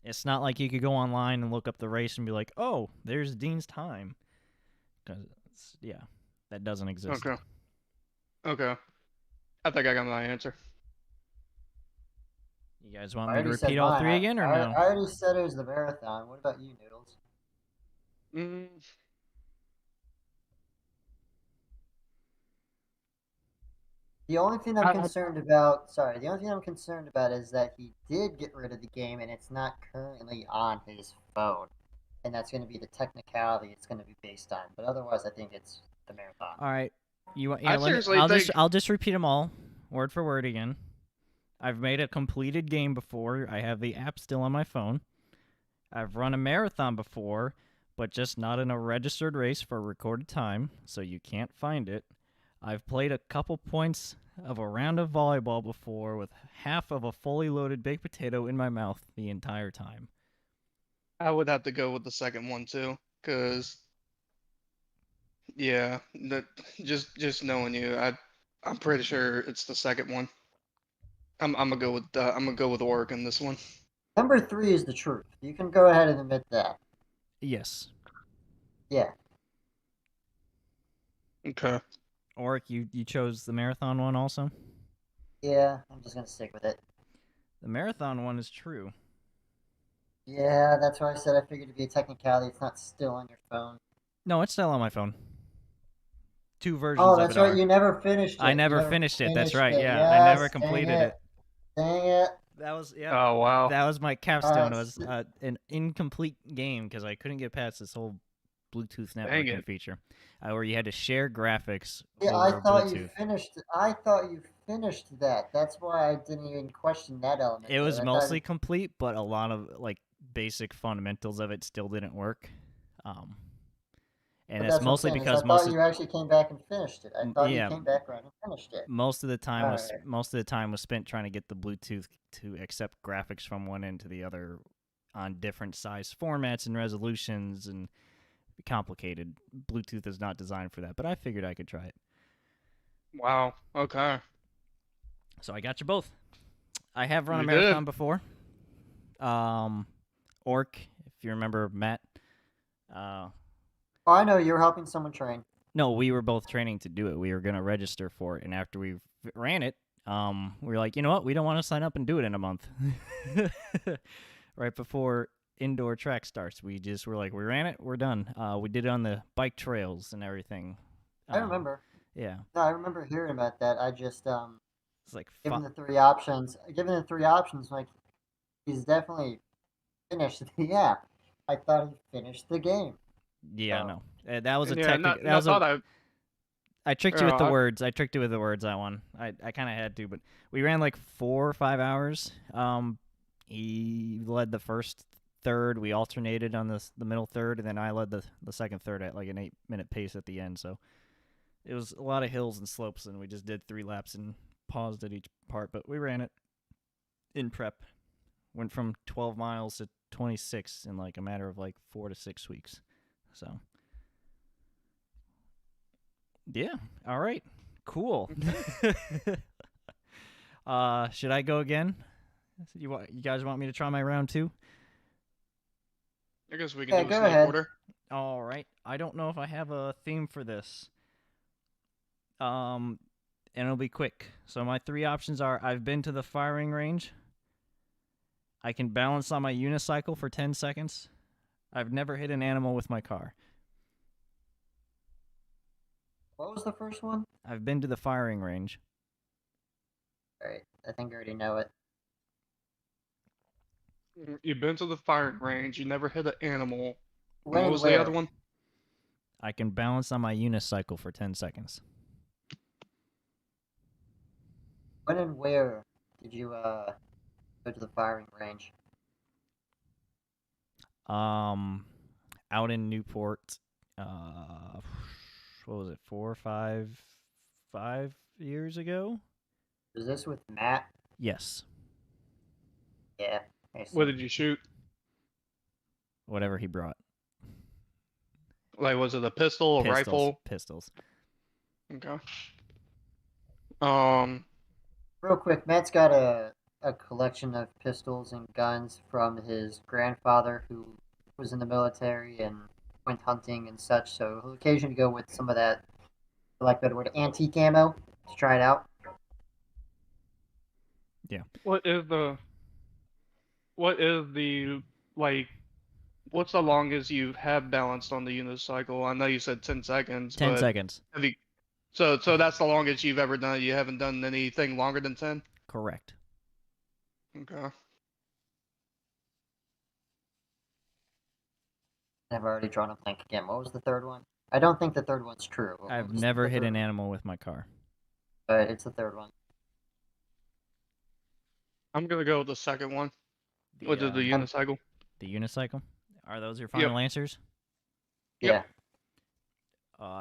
Speaker 1: It's not like you could go online and look up the race and be like, "Oh, there's Dean's time," because yeah, that doesn't exist.
Speaker 3: Okay. Okay. I think I got my answer.
Speaker 1: You guys want
Speaker 2: I
Speaker 1: me to
Speaker 2: already said
Speaker 1: repeat all
Speaker 2: mine.
Speaker 1: three again or no?
Speaker 2: I already said it was the marathon. What about you, Noodles?
Speaker 3: Mm,
Speaker 2: The only thing I'm
Speaker 3: I,
Speaker 2: concerned about, sorry, the only thing I'm concerned about is that he did get rid of the game and it's not currently on his phone. And that's going to be the technicality it's going to be based on. But otherwise, I think it's the marathon.
Speaker 1: All right, yeah.
Speaker 3: I
Speaker 1: Let me.
Speaker 3: seriously think
Speaker 1: I'll just repeat them all, word for word again. I've made a completed game before. I have the app still on my phone. I've run a marathon before, but just not in a registered race for a recorded time, so you can't find it. I've played a couple points of a round of volleyball before with half of a fully loaded baked potato in my mouth the entire time.
Speaker 3: I would have to go with the second one too, because yeah, that just knowing you, I'm pretty sure it's the second one. I'm gonna go with Orik in this one.
Speaker 2: Number 3 is the truth. You can go ahead and admit that.
Speaker 1: Yes.
Speaker 2: Yeah.
Speaker 3: Okay.
Speaker 1: Orik, you chose the marathon one also?
Speaker 2: Yeah, I'm just going to stick with it.
Speaker 1: The marathon one is true.
Speaker 2: Yeah, that's why I said I figured it'd be a technicality. It's not still on your phone.
Speaker 1: No, it's still on my phone. Two
Speaker 2: Oh,
Speaker 1: versions of
Speaker 2: that's
Speaker 1: it
Speaker 2: right.
Speaker 1: are.
Speaker 2: You never finished
Speaker 1: I
Speaker 2: it. You
Speaker 1: never
Speaker 2: never
Speaker 1: finished it. That's
Speaker 2: finished
Speaker 1: right.
Speaker 2: it.
Speaker 1: Yeah, I never
Speaker 2: Yes, dang
Speaker 1: completed
Speaker 2: it.
Speaker 1: it.
Speaker 2: Dang it.
Speaker 1: That was yeah.
Speaker 3: Oh wow.
Speaker 1: That was my
Speaker 2: All
Speaker 1: capstone.
Speaker 2: right.
Speaker 1: It was an incomplete game because I couldn't get past this whole Bluetooth
Speaker 3: Dang
Speaker 1: networking
Speaker 3: it.
Speaker 1: feature, where you had to share graphics
Speaker 2: Yeah, I
Speaker 1: over
Speaker 2: thought you
Speaker 1: Bluetooth.
Speaker 2: finished. I thought you finished that. That's why I didn't even question that element
Speaker 1: It
Speaker 2: of
Speaker 1: was
Speaker 2: it. I thought
Speaker 1: mostly complete, but a lot of like basic fundamentals of it still didn't work. Um, and
Speaker 2: but
Speaker 1: that's
Speaker 2: that's what I'm
Speaker 1: mostly
Speaker 2: saying is I
Speaker 1: because
Speaker 2: thought you actually came back and finished it. I thought you
Speaker 1: yeah,
Speaker 2: came back around and finished it.
Speaker 1: most of the time
Speaker 2: All
Speaker 1: was
Speaker 2: right.
Speaker 1: spent trying to get the Bluetooth to accept graphics from one end to the other on different size formats and resolutions and complicated. Bluetooth is not designed for that, but I figured I could try it.
Speaker 3: Wow. Okay.
Speaker 1: So I got you both. I have run a
Speaker 3: You did.
Speaker 1: marathon before. Orc, if you remember Matt. Uh,
Speaker 2: Oh, I know you're helping someone train.
Speaker 1: No, we were both training to do it. We were gonna register for it, and after we ran it, we were like, you know what? We don't want to sign up and do it in a month. Right before indoor track starts, we just were like, we ran it, we're done. We did it on the bike trails and everything.
Speaker 2: I remember.
Speaker 1: Yeah,
Speaker 2: No, I remember hearing about that. I just
Speaker 1: it's like
Speaker 2: given the three options, like he's definitely finished the app. I thought he finished the game.
Speaker 1: yeah,
Speaker 2: So,
Speaker 1: no, that was a
Speaker 3: Yeah,
Speaker 1: technical. That
Speaker 3: not
Speaker 1: was a.
Speaker 3: thought I.
Speaker 1: I tricked you with the
Speaker 3: I
Speaker 1: words. I tricked you with the words. That one. I kind of had to, but we ran like 4 or 5 hours. He led the first third. We alternated on the middle third, and then I led the second third at like an 8-minute pace at the end. So it was a lot of hills and slopes, and we just did 3 laps and paused at each part. But we ran it in prep. Went from 12 miles to 26 in like a matter of like 4 to 6 weeks. So yeah, all right, cool. Should I go again? You guys want me to try my round 2?
Speaker 3: I guess we can
Speaker 2: Yeah,
Speaker 3: do a
Speaker 2: go
Speaker 3: snake
Speaker 2: ahead.
Speaker 3: order.
Speaker 1: All right. I don't know if I have a theme for this. And it'll be quick. So my 3 options are: I've been to the firing range, I can balance on my unicycle for 10 seconds, I've never hit an animal with my car.
Speaker 2: What was the first one?
Speaker 1: I've been to the firing range.
Speaker 2: All right, I think I already know it.
Speaker 3: You've been to the firing range. You never hit an animal. And
Speaker 2: When
Speaker 3: what
Speaker 2: and
Speaker 3: was the
Speaker 2: where?
Speaker 3: other one?
Speaker 1: I can balance on my unicycle for 10 seconds.
Speaker 2: When and where did you go to the firing range?
Speaker 1: Out in Newport, what was it, 4 or 5 years ago?
Speaker 2: Was this with Matt?
Speaker 1: Yes.
Speaker 2: Yeah. I
Speaker 3: What
Speaker 2: see.
Speaker 3: did you shoot?
Speaker 1: Whatever he brought.
Speaker 3: Like, was it a pistol, a rifle?
Speaker 1: Pistols.
Speaker 3: Okay.
Speaker 2: Real quick, Matt's got a collection of pistols and guns from his grandfather who was in the military and went hunting and such, so he'll occasionally go with some of that, I like that word, antique ammo to try it out.
Speaker 1: Yeah.
Speaker 3: What is the like? What's the longest you have balanced on the unicycle? I know you said 10 seconds,
Speaker 1: 10
Speaker 3: but
Speaker 1: seconds.
Speaker 3: have you? So that's the longest you've ever done. You haven't done anything longer than 10.
Speaker 1: Correct.
Speaker 3: Okay.
Speaker 2: I've already drawn a blank again. What was the third one? I don't think the third one's true. What
Speaker 1: I've
Speaker 2: was
Speaker 1: never
Speaker 2: the
Speaker 1: hit
Speaker 2: third
Speaker 1: an
Speaker 2: one?
Speaker 1: animal with my car.
Speaker 2: But it's the third one.
Speaker 3: I'm gonna go with the second one, which is the unicycle.
Speaker 1: The unicycle. Are those your
Speaker 3: Yep.
Speaker 1: final answers?
Speaker 2: Yeah.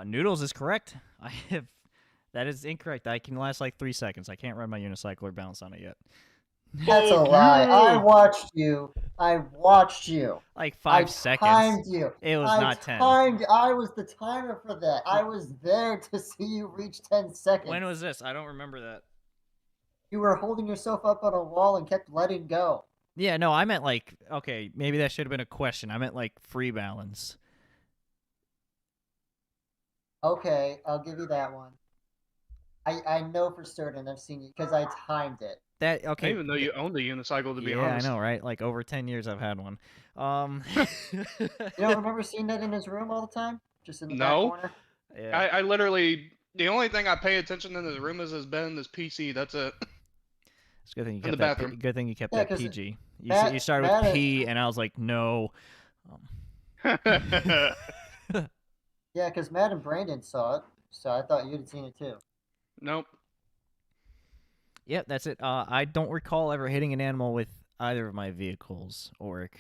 Speaker 1: Noodles is correct. I have. That is incorrect. I can last like 3 seconds. I can't ride my unicycle or balance on it yet.
Speaker 2: That's a lie. I watched you.
Speaker 1: Like
Speaker 2: I
Speaker 1: 5 seconds.
Speaker 2: timed you.
Speaker 1: It was not 10.
Speaker 2: I was the timer for that. I was there to see you reach 10 seconds.
Speaker 1: When was this? I don't remember that.
Speaker 2: You were holding yourself up on a wall and kept letting go.
Speaker 1: Yeah, no, I meant like, okay, maybe that should have been a question. I meant like free balance.
Speaker 2: Okay, I'll give you that one. I know for certain I've seen you because I timed it.
Speaker 1: That
Speaker 3: I
Speaker 1: okay?
Speaker 3: didn't even know you owned a unicycle, to be honest.
Speaker 1: I know, right? Like over 10 years, I've had one.
Speaker 2: You don't remember seeing that in his room all the time? Just in the back
Speaker 3: No.
Speaker 2: corner?
Speaker 1: Yeah.
Speaker 3: I literally, the only thing I pay attention in his room is his bed and his PC. That's it.
Speaker 1: It's a good thing you
Speaker 3: In the
Speaker 1: kept that.
Speaker 3: bathroom.
Speaker 1: Good thing you kept
Speaker 2: Yeah,
Speaker 1: that
Speaker 2: 'cause
Speaker 1: PG. You
Speaker 2: Matt-
Speaker 1: you started
Speaker 2: Matt
Speaker 1: with
Speaker 2: is-
Speaker 1: P, and I was like, no.
Speaker 2: Yeah, because Matt and Brandon saw it, so I thought you'd have seen it too.
Speaker 3: Nope.
Speaker 1: Yep, that's it. I don't recall ever hitting an animal with either of my vehicles, Orik.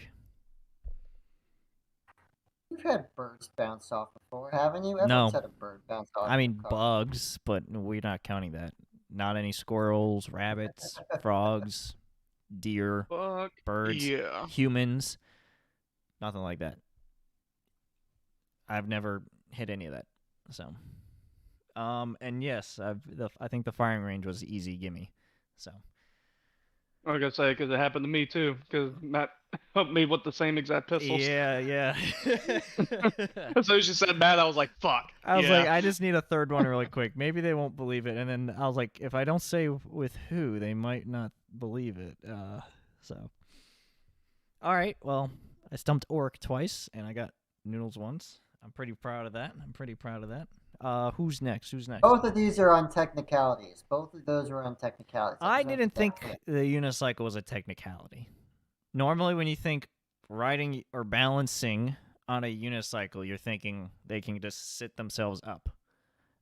Speaker 2: You've had birds bounce off before, haven't you?
Speaker 1: No.
Speaker 2: Everyone's had a bird bounce off.
Speaker 1: I mean,
Speaker 2: your car.
Speaker 1: bugs, but we're not counting that. Not any squirrels, rabbits, frogs, deer,
Speaker 3: Fuck.
Speaker 1: birds,
Speaker 3: Yeah.
Speaker 1: humans. Nothing like that. I've never hit any of that. So, and yes, I think the firing range was easy gimme. So,
Speaker 3: I was gonna say because it happened to me too. Because Matt helped me with the same exact pistols.
Speaker 1: Yeah, yeah.
Speaker 3: As soon as you said that, I was like, "Fuck."
Speaker 1: I was like,
Speaker 3: Yeah.
Speaker 1: I just need a third one really quick. Maybe they won't believe it. And then I was like, if I don't say with who, they might not believe it. So, all right. Well, I stumped Orik twice, and I got Noodles once. I'm pretty proud of that. Who's next? Who's next?
Speaker 2: Both of these are on technicalities. Both of those are on technicalities.
Speaker 1: I
Speaker 2: just want to
Speaker 1: didn't
Speaker 2: get that
Speaker 1: think
Speaker 2: clear.
Speaker 1: the unicycle was a technicality. Normally, when you think riding or balancing on a unicycle, you're thinking they can just sit themselves up.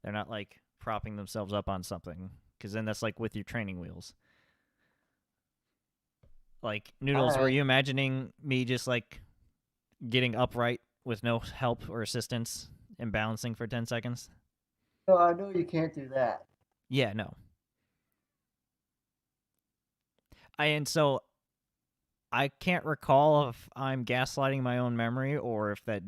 Speaker 1: They're not like propping themselves up on something, because then that's like with your training wheels. Like Noodles, were
Speaker 2: Alright.
Speaker 1: you imagining me just like getting upright with no help or assistance and balancing for 10 seconds?
Speaker 2: No, I know you can't do that.
Speaker 1: Yeah, no. And so I can't recall if I'm gaslighting my own memory or if that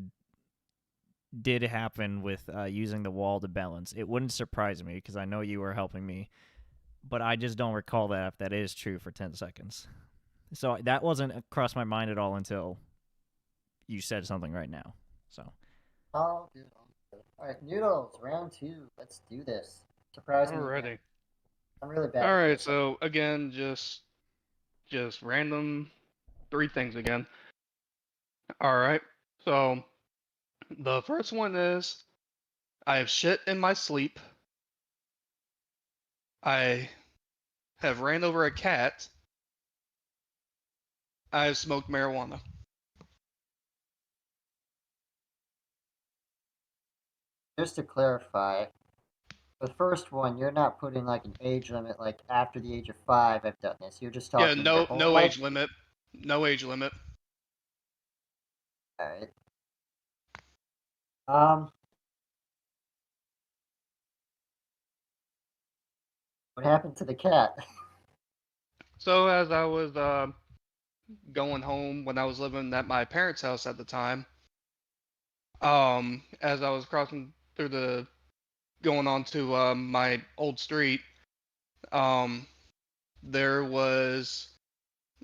Speaker 1: did happen with using the wall to balance. It wouldn't surprise me because I know you were helping me, but I just don't recall that if that is true for 10 seconds. So that wasn't across my mind at all until you said something right now. So
Speaker 2: Oh, dude. Alright, Noodles, round 2. Let's do this. Surprise me again.
Speaker 3: Alrighty.
Speaker 2: I'm really bad
Speaker 3: All
Speaker 2: at
Speaker 3: right.
Speaker 2: this.
Speaker 3: So again, just random 3 things again. All right. So the first one is I have shit in my sleep. I have ran over a cat. I have smoked marijuana.
Speaker 2: Just to clarify, the first one, you're not putting like an age limit, like after the age of 5 I've done this. You're just
Speaker 3: Yeah,
Speaker 2: talking your whole
Speaker 3: no
Speaker 2: life.
Speaker 3: age limit. No age limit.
Speaker 2: Alright. Um, what happened to the cat?
Speaker 3: So as I was going home when I was living at my parents' house at the time, as I was crossing through the going on to my old street, um, there was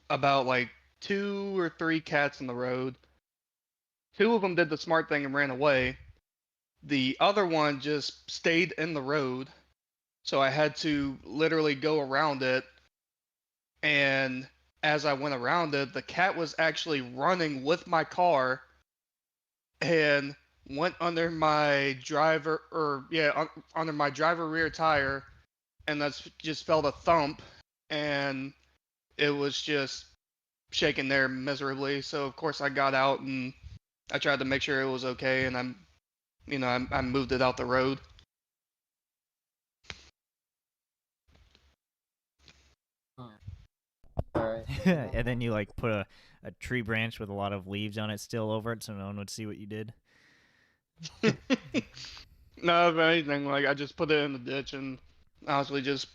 Speaker 3: about like 2 or 3 cats in the road. 2 of them did the smart thing and ran away. The other one just stayed in the road, so I had to literally go around it. And as I went around it, the cat was actually running with my car and went under my driver, or yeah, under my driver rear tire, and that's just felt a thump, and it was just shaking there miserably. So of course I got out and I tried to make sure it was okay, and I moved it out the road.
Speaker 2: Alright.
Speaker 1: and then you like put a tree branch with a lot of leaves on it still over it so no one would see what you did.
Speaker 3: No, if anything, like I just put it in the ditch and honestly just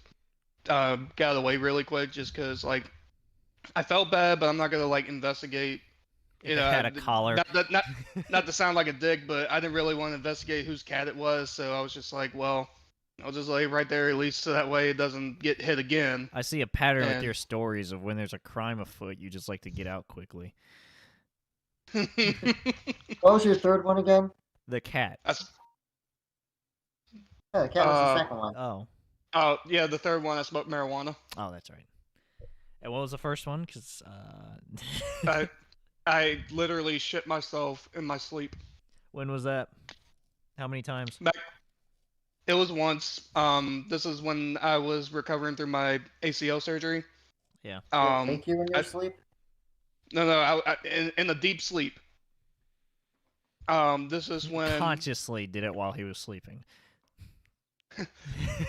Speaker 3: got away really quick, just because like I felt bad, but I'm not gonna like investigate.
Speaker 1: If it had a collar.
Speaker 3: Not to sound like a dick, but I didn't really want to investigate whose cat it was, so I was just like, well, I'll just lay right there at least so that way it doesn't get hit again.
Speaker 1: I see a pattern with
Speaker 3: And
Speaker 1: your stories of when there's a crime afoot, you just like to get out quickly.
Speaker 2: What was your third one again?
Speaker 1: The cat.
Speaker 2: Yeah, the cat was the second one.
Speaker 1: Oh.
Speaker 3: Oh yeah, the third one I smoked marijuana.
Speaker 1: Oh, that's right. And what was the first one? Because
Speaker 3: I literally shit myself in my sleep.
Speaker 1: when was that? How many times?
Speaker 3: Back, it was once. This is when I was recovering through my ACL surgery.
Speaker 1: Yeah.
Speaker 2: Did it wake you in your
Speaker 3: I,
Speaker 2: sleep?
Speaker 3: no, in a deep sleep. This is
Speaker 1: He
Speaker 3: when
Speaker 1: consciously did it while he was sleeping.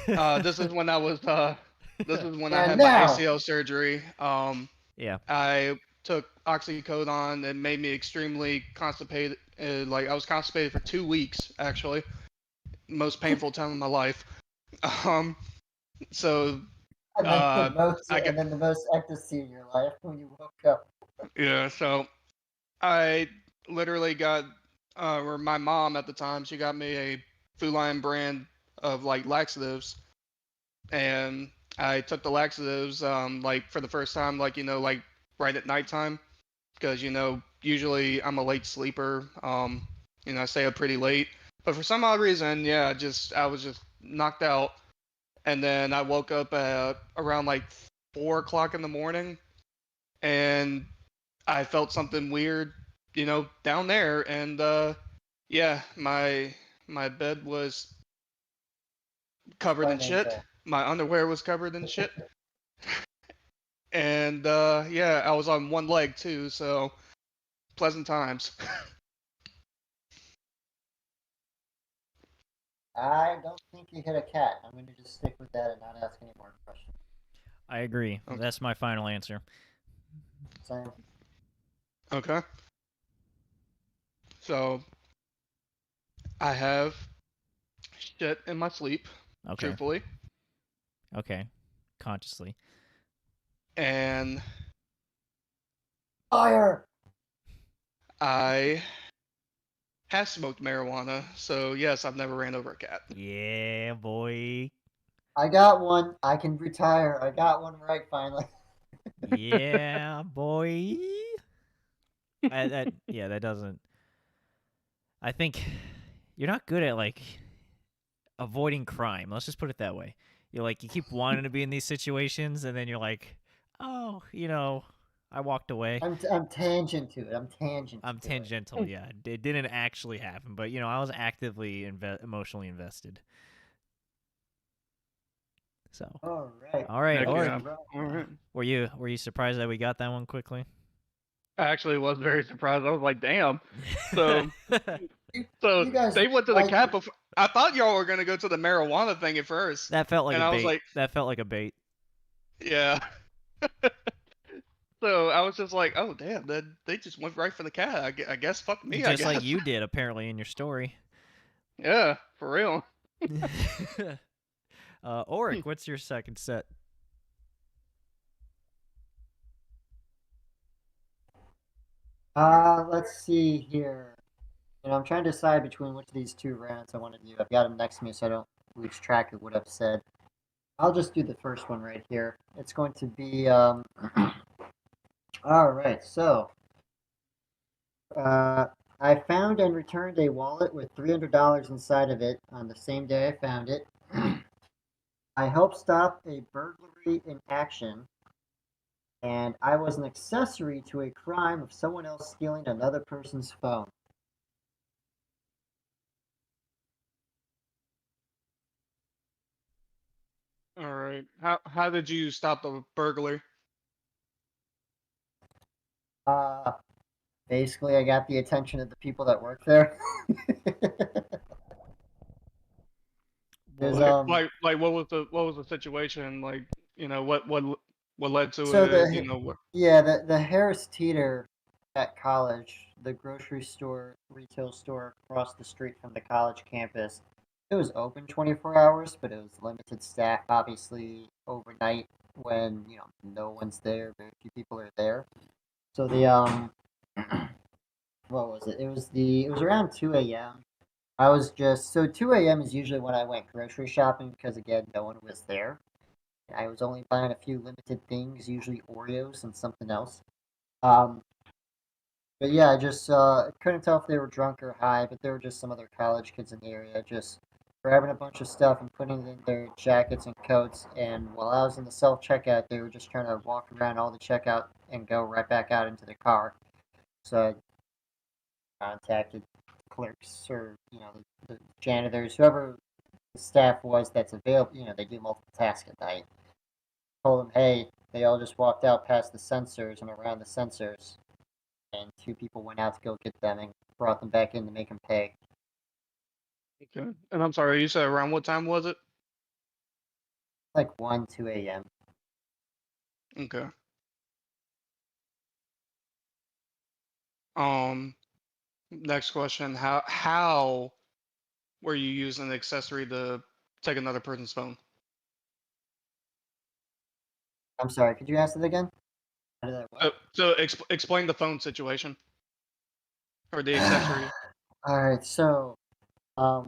Speaker 3: this is when I was this is when I
Speaker 2: And
Speaker 3: had
Speaker 2: now-
Speaker 3: my ACL surgery.
Speaker 1: Yeah.
Speaker 3: I took oxycodone and made me extremely constipated. Like I was constipated for 2 weeks actually, most painful time of my life. So
Speaker 2: And then,
Speaker 3: I got-
Speaker 2: and then the most ecstasy in your life when you woke up.
Speaker 3: yeah, so I literally got, or my mom at the time, she got me a Food Lion brand of like laxatives, and I took the laxatives like for the first time, like like right at nighttime, because usually I'm a late sleeper. I stay up pretty late, but for some odd reason, yeah, I was just knocked out, and then I woke up at around like 4 o'clock in the morning, and I felt something weird, down there, and yeah, my bed was covered in
Speaker 2: Fine
Speaker 3: shit.
Speaker 2: angel.
Speaker 3: My underwear was covered in shit. And yeah, I was on one leg too, so pleasant times.
Speaker 2: I don't think you hit a cat. I'm going to just stick with that and not ask any more questions.
Speaker 1: I agree.
Speaker 3: Okay.
Speaker 1: That's my final answer.
Speaker 2: Same.
Speaker 3: Okay. So I have shit in my sleep,
Speaker 1: Okay.
Speaker 3: truthfully,
Speaker 1: Okay. Consciously.
Speaker 3: and
Speaker 2: Fire!
Speaker 3: I have smoked marijuana. So yes, I've never ran over a cat.
Speaker 1: Yeah, boy.
Speaker 2: I got one. I can retire. I got one right finally.
Speaker 1: Yeah, boy. That doesn't. I think you're not good at like avoiding crime. Let's just put it that way. You keep wanting to be in these situations, and then you're like, oh, I walked away.
Speaker 2: I'm tangent to it. I'm tangent
Speaker 1: I'm
Speaker 2: to it.
Speaker 1: tangential. Yeah, it didn't actually happen, but I was actively emotionally invested. So,
Speaker 2: All right.
Speaker 1: all right,
Speaker 3: Heck
Speaker 1: Orik,
Speaker 3: yeah. All right.
Speaker 1: were you surprised that we got that one quickly?
Speaker 3: I actually was very surprised. I was like, damn. So
Speaker 2: You,
Speaker 3: so
Speaker 2: you guys
Speaker 3: they went to the
Speaker 2: like
Speaker 3: cat before. I thought y'all were gonna go to the marijuana thing at first,
Speaker 1: that felt like
Speaker 3: and
Speaker 1: a
Speaker 3: I was
Speaker 1: bait.
Speaker 3: like,
Speaker 1: That felt like a bait.
Speaker 3: yeah. So I was just like, oh damn, they just went right for the cat. I guess fuck me, I
Speaker 1: Just like
Speaker 3: guess.
Speaker 1: you did apparently in your story.
Speaker 3: Yeah, for real.
Speaker 1: Orik, what's your second set?
Speaker 2: let's see here. I'm trying to decide between which of these two rounds I want to do. I've got them next to me so I don't lose track of what I've said. I'll just do the first one right here. It's going to be all right. So, uh, I found and returned a wallet with $300 inside of it on the same day I found it. I helped stop a burglary in action, and I was an accessory to a crime of someone else stealing another person's phone.
Speaker 3: All right. How did you stop the burglary?
Speaker 2: Uh, Basically, I got the attention of the people that work there. There's
Speaker 1: Boy.
Speaker 3: Like what was the situation? Like what led to
Speaker 2: so
Speaker 3: it?
Speaker 2: the
Speaker 3: What?
Speaker 2: yeah the Harris Teeter at college, the grocery store retail store across the street from the college campus. It was open 24 hours, but it was limited staff, obviously overnight when no one's there, very few people are there. So the what was it? It was around 2 a.m. I was just so 2 a.m. is usually when I went grocery shopping because again no one was there. I was only buying a few limited things, usually Oreos and something else. Um, but yeah, I just couldn't tell if they were drunk or high, but there were just some other college kids in the area just grabbing a bunch of stuff and putting it in their jackets and coats. And while I was in the self checkout, they were just trying to walk around all the checkout and go right back out into the car. So I contacted clerks or the janitors, whoever the staff was that's available. They do multiple tasks at night. Told them, hey, they all just walked out past the sensors and around the sensors, and two people went out to go get them and brought them back in to make them pay.
Speaker 3: Okay. And I'm sorry, you said around what time was it?
Speaker 2: Like 1, 2 a.m.
Speaker 3: Okay. Um, Next question. How were you using an accessory to take another person's phone?
Speaker 2: I'm sorry, could you ask it again? How did I what?
Speaker 3: So explain the phone situation or the accessory.
Speaker 2: Alright, so, a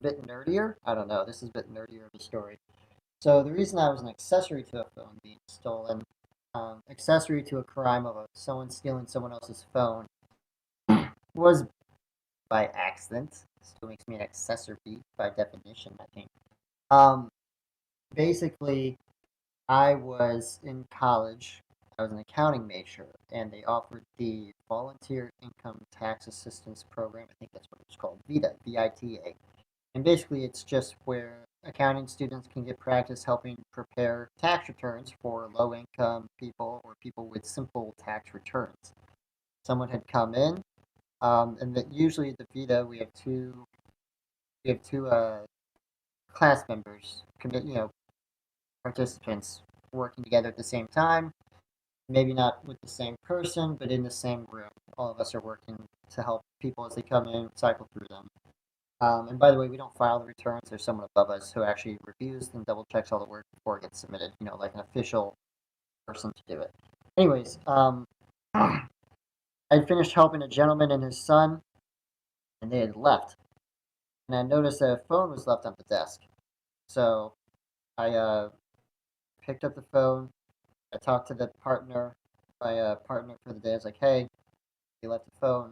Speaker 2: bit nerdier? I don't know, this is a bit nerdier of a story. So the reason I was an accessory to a phone being stolen, accessory to a crime of someone stealing someone else's phone, was by accident. Still makes me an accessory by definition, I think. Um, Basically, I was in college. I was an accounting major, and they offered the Volunteer Income Tax Assistance Program. I think that's what it's called, VITA, VITA. And basically, it's just where accounting students can get practice helping prepare tax returns for low-income people or people with simple tax returns. Someone had come in, and that usually the VITA we have two class members, participants working together at the same time. Maybe not with the same person, but in the same room. All of us are working to help people as they come in, cycle through them. And by the way, we don't file the returns. There's someone above us who actually reviews and double checks all the work before it gets submitted. Like an official person to do it. Anyways, I finished helping a gentleman and his son, and they had left. And I noticed that a phone was left on the desk. So I picked up the phone. I talked to the partner, my partner for the day. I was like, "Hey, you left the phone.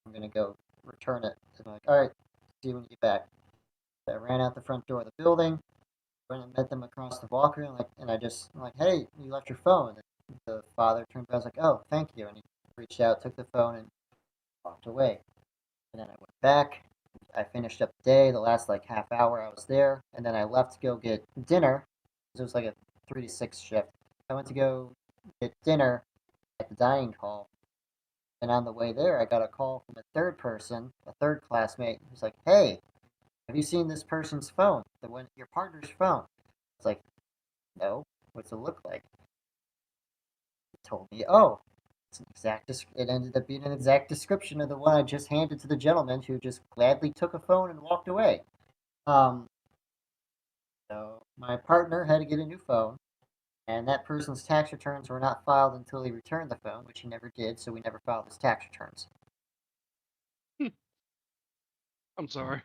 Speaker 2: I'm gonna go return it." And they're like, "All right, see you when you get back." So I ran out the front door of the building, went and met them across the walkway, and I'm like, "Hey, you left your phone." And the father turned around, I was like, "Oh, thank you," and he reached out, took the phone, and walked away. And then I went back. I finished up the day. The last like half hour I was there, and then I left to go get dinner. It was like a 3 to 6 shift. I went to go get dinner at the dining hall, and on the way there, I got a call from a third person, a third classmate, who's like, "Hey, have you seen this person's phone? Your partner's phone?" It's like, "No. What's it look like?" He told me, "Oh, it ended up being an exact description of the one I just handed to the gentleman who just gladly took a phone and walked away." Um, so my partner had to get a new phone, and that person's tax returns were not filed until he returned the phone, which he never did, so we never filed his tax returns.
Speaker 3: I'm sorry.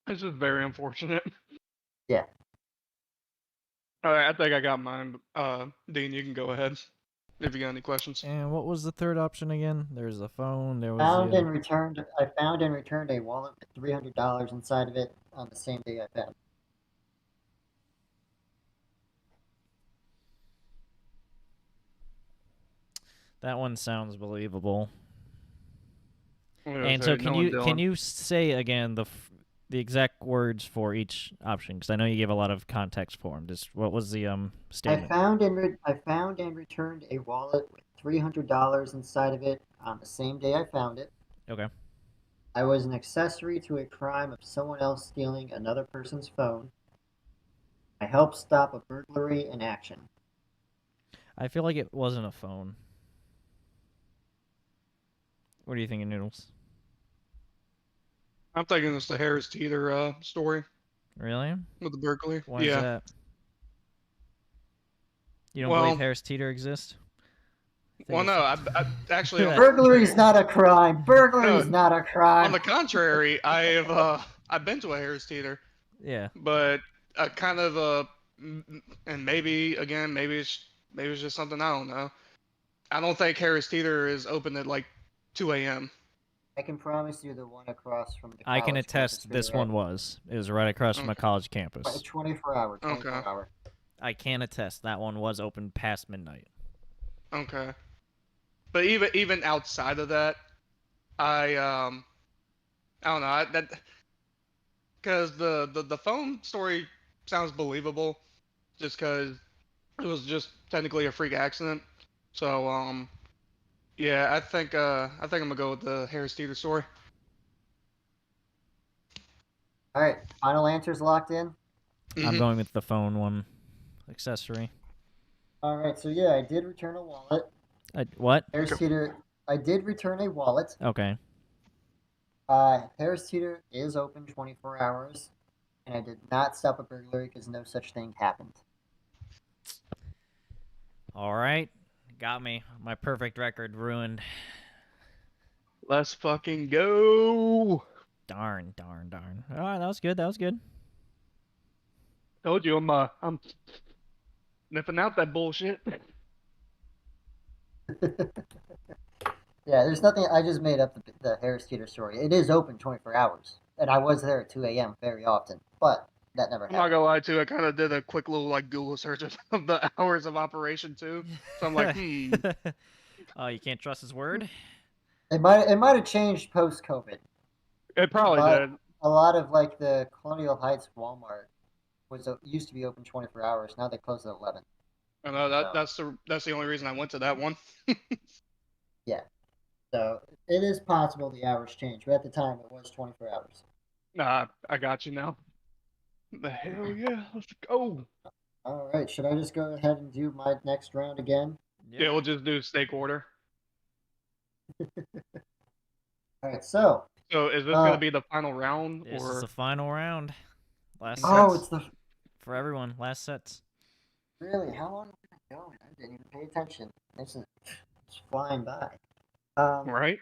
Speaker 3: This is very unfortunate.
Speaker 2: Yeah.
Speaker 3: All right, I think I got mine. Dean, you can go ahead if you got any questions.
Speaker 1: And what was the third option again? There's the phone. There was
Speaker 2: Found
Speaker 1: the
Speaker 2: and returned. I found and returned a wallet with $300 inside of it on the same day I found it.
Speaker 1: that one sounds believable.
Speaker 3: I'm gonna
Speaker 1: And
Speaker 3: say
Speaker 1: so
Speaker 3: no one
Speaker 1: can
Speaker 3: Dylan.
Speaker 1: you say again the exact words for each option? Because I know you gave a lot of context for them. Just what was the statement?
Speaker 2: I found and returned a wallet with $300 inside of it on the same day I found it.
Speaker 1: Okay.
Speaker 2: I was an accessory to a crime of someone else stealing another person's phone. I helped stop a burglary in action.
Speaker 1: I feel like it wasn't a phone. What are you thinking, Noodles?
Speaker 3: I'm thinking it's the Harris Teeter story
Speaker 1: Really?
Speaker 3: with the burglary.
Speaker 1: Why is
Speaker 3: Yeah.
Speaker 1: that? You don't believe
Speaker 3: Well,
Speaker 1: Harris Teeter exists?
Speaker 3: well, no. I actually
Speaker 2: Burglary's not a crime. Burglary's
Speaker 3: no.
Speaker 2: not a
Speaker 3: On
Speaker 2: crime.
Speaker 3: the contrary, I've been to a Harris Teeter,
Speaker 1: Yeah.
Speaker 3: but kind of and maybe again, maybe it's just something I don't know. I don't think Harris Teeter is open at like 2 a.m.
Speaker 2: I can promise you the one across from the
Speaker 1: I can
Speaker 2: college campus
Speaker 1: attest
Speaker 2: where
Speaker 1: this
Speaker 2: you're at.
Speaker 1: one was. It was right across from a
Speaker 3: Okay.
Speaker 1: college campus.
Speaker 2: 24 hour,
Speaker 3: Okay.
Speaker 2: 24 hour.
Speaker 1: I can attest that one was open past midnight.
Speaker 3: Okay. But even outside of that, I don't know. That because the phone story sounds believable, just because it was just technically a freak accident. So yeah, I think I'm gonna go with the Harris Teeter story.
Speaker 2: All right, final answers locked in.
Speaker 1: I'm
Speaker 3: Hmm.
Speaker 1: going with the phone one. Accessory.
Speaker 2: All right, so yeah, I did return a wallet.
Speaker 1: What?
Speaker 2: Harris Teeter, I did return a wallet.
Speaker 1: Okay.
Speaker 2: Harris Teeter is open 24 hours, and I did not stop a burglary because no such thing happened.
Speaker 1: All right. Got me. My perfect record ruined.
Speaker 3: Let's fucking go.
Speaker 1: Darn. All right, that was good. That was good.
Speaker 3: Told you I'm sniffing out that bullshit.
Speaker 2: Yeah, there's nothing. I just made up the Harris Teeter story. It is open 24 hours, and I was there at 2 a.m. very often, but that never
Speaker 3: I'm not
Speaker 2: happened.
Speaker 3: gonna lie to you, I kind of did a quick little like Google search of the hours of operation too. So I'm like,
Speaker 1: Oh, you can't trust his word?
Speaker 2: It might have changed post COVID,
Speaker 3: it probably
Speaker 2: but
Speaker 3: did.
Speaker 2: a lot of like the Colonial Heights Walmart used to be open 24 hours. Now they close at 11.
Speaker 3: I know that
Speaker 2: So
Speaker 3: that's the only reason I went to that one.
Speaker 2: yeah, so it is possible the hours change, but at the time it was 24 hours.
Speaker 3: Nah, I got you now. The hell yeah, let's go.
Speaker 2: All right, should I just go ahead and do my next round again?
Speaker 3: Yeah, we'll just do steak order.
Speaker 2: All right, so
Speaker 3: So is this gonna be the final round
Speaker 1: This is
Speaker 3: or?
Speaker 1: the final round. Last
Speaker 3: Okay.
Speaker 2: oh,
Speaker 1: sets
Speaker 2: it's the
Speaker 1: for everyone. Last sets.
Speaker 2: really how long have we been going? I didn't even pay attention. This is it's flying by.
Speaker 3: Right?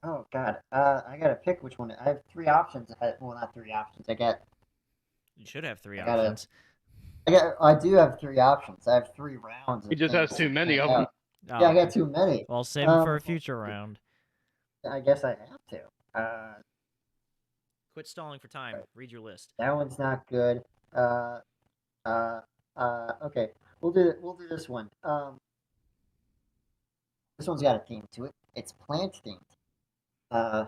Speaker 2: Oh God. I gotta pick which one. I have three options. Well, not three options.
Speaker 1: You should have three
Speaker 2: I gotta.
Speaker 1: options.
Speaker 2: I do have three options. I have three rounds
Speaker 3: He
Speaker 2: of
Speaker 3: just has
Speaker 2: things
Speaker 3: too
Speaker 2: to
Speaker 3: many
Speaker 2: play
Speaker 3: of them.
Speaker 2: out.
Speaker 1: Oh,
Speaker 2: Yeah, I got too many.
Speaker 1: well, save it for a future round.
Speaker 2: I guess I have to.
Speaker 1: Quit stalling for time. Read your list.
Speaker 2: That one's not good. Uh, okay. We'll do this one. This one's got a theme to it. It's plant themed. Uh,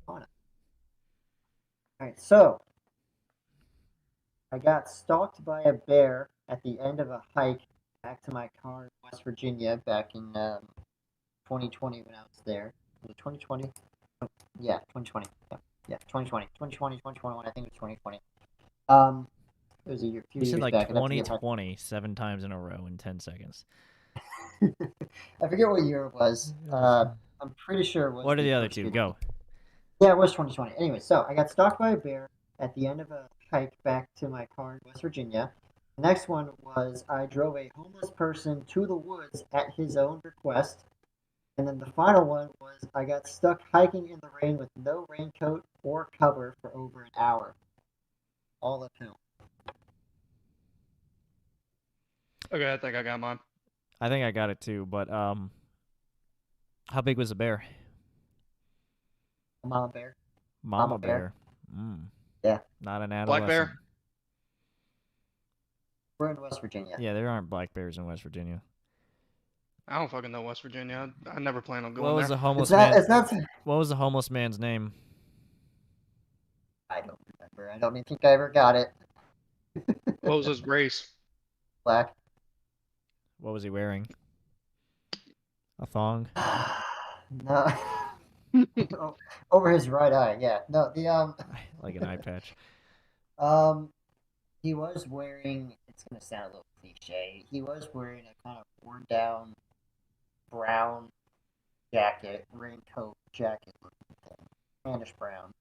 Speaker 2: hold on. All right. So I got stalked by a bear at the end of a hike back to my car in West Virginia back in 2020 when I was there. Was it 2020? Yeah, 2020. Yeah, 2020. 2020, 2021. I think it was 2020. It was few
Speaker 1: You said
Speaker 2: years
Speaker 1: like
Speaker 2: back.
Speaker 1: 2020 7 times in a row in 10 seconds.
Speaker 2: I forget what year it was. I'm pretty sure it was.
Speaker 1: What are the other
Speaker 2: first
Speaker 1: two?
Speaker 2: year.
Speaker 1: Go.
Speaker 2: Yeah, it was 2020. Anyway, so I got stalked by a bear at the end of a hike back to my car in West Virginia. The next one was I drove a homeless person to the woods at his own request. And then the final one was I got stuck hiking in the rain with no raincoat or cover for over an hour. All uphill.
Speaker 3: Okay, I think I got mine.
Speaker 1: I think I got it too, but how big was the bear?
Speaker 2: Mama bear.
Speaker 1: Mama
Speaker 2: bear.
Speaker 1: bear.
Speaker 2: Yeah.
Speaker 1: Not an
Speaker 3: Black
Speaker 1: adolescent.
Speaker 3: bear?
Speaker 2: We're in West Virginia.
Speaker 1: Yeah, there aren't black bears in West Virginia.
Speaker 3: I don't fucking know West Virginia. I never plan on going
Speaker 1: What was
Speaker 3: there.
Speaker 1: the homeless
Speaker 2: It's not.
Speaker 1: man?
Speaker 2: It's not.
Speaker 1: What was the homeless man's name?
Speaker 2: I don't remember. I don't even think I ever got it.
Speaker 3: What was his race?
Speaker 2: Black.
Speaker 1: What was he wearing? A thong?
Speaker 2: No. Over his right eye. Yeah. No.
Speaker 1: Like an eye patch.
Speaker 2: He was wearing. It's gonna sound a little cliche. He was wearing a kind of worn down brown jacket, raincoat jacket looking thing, tannish brown.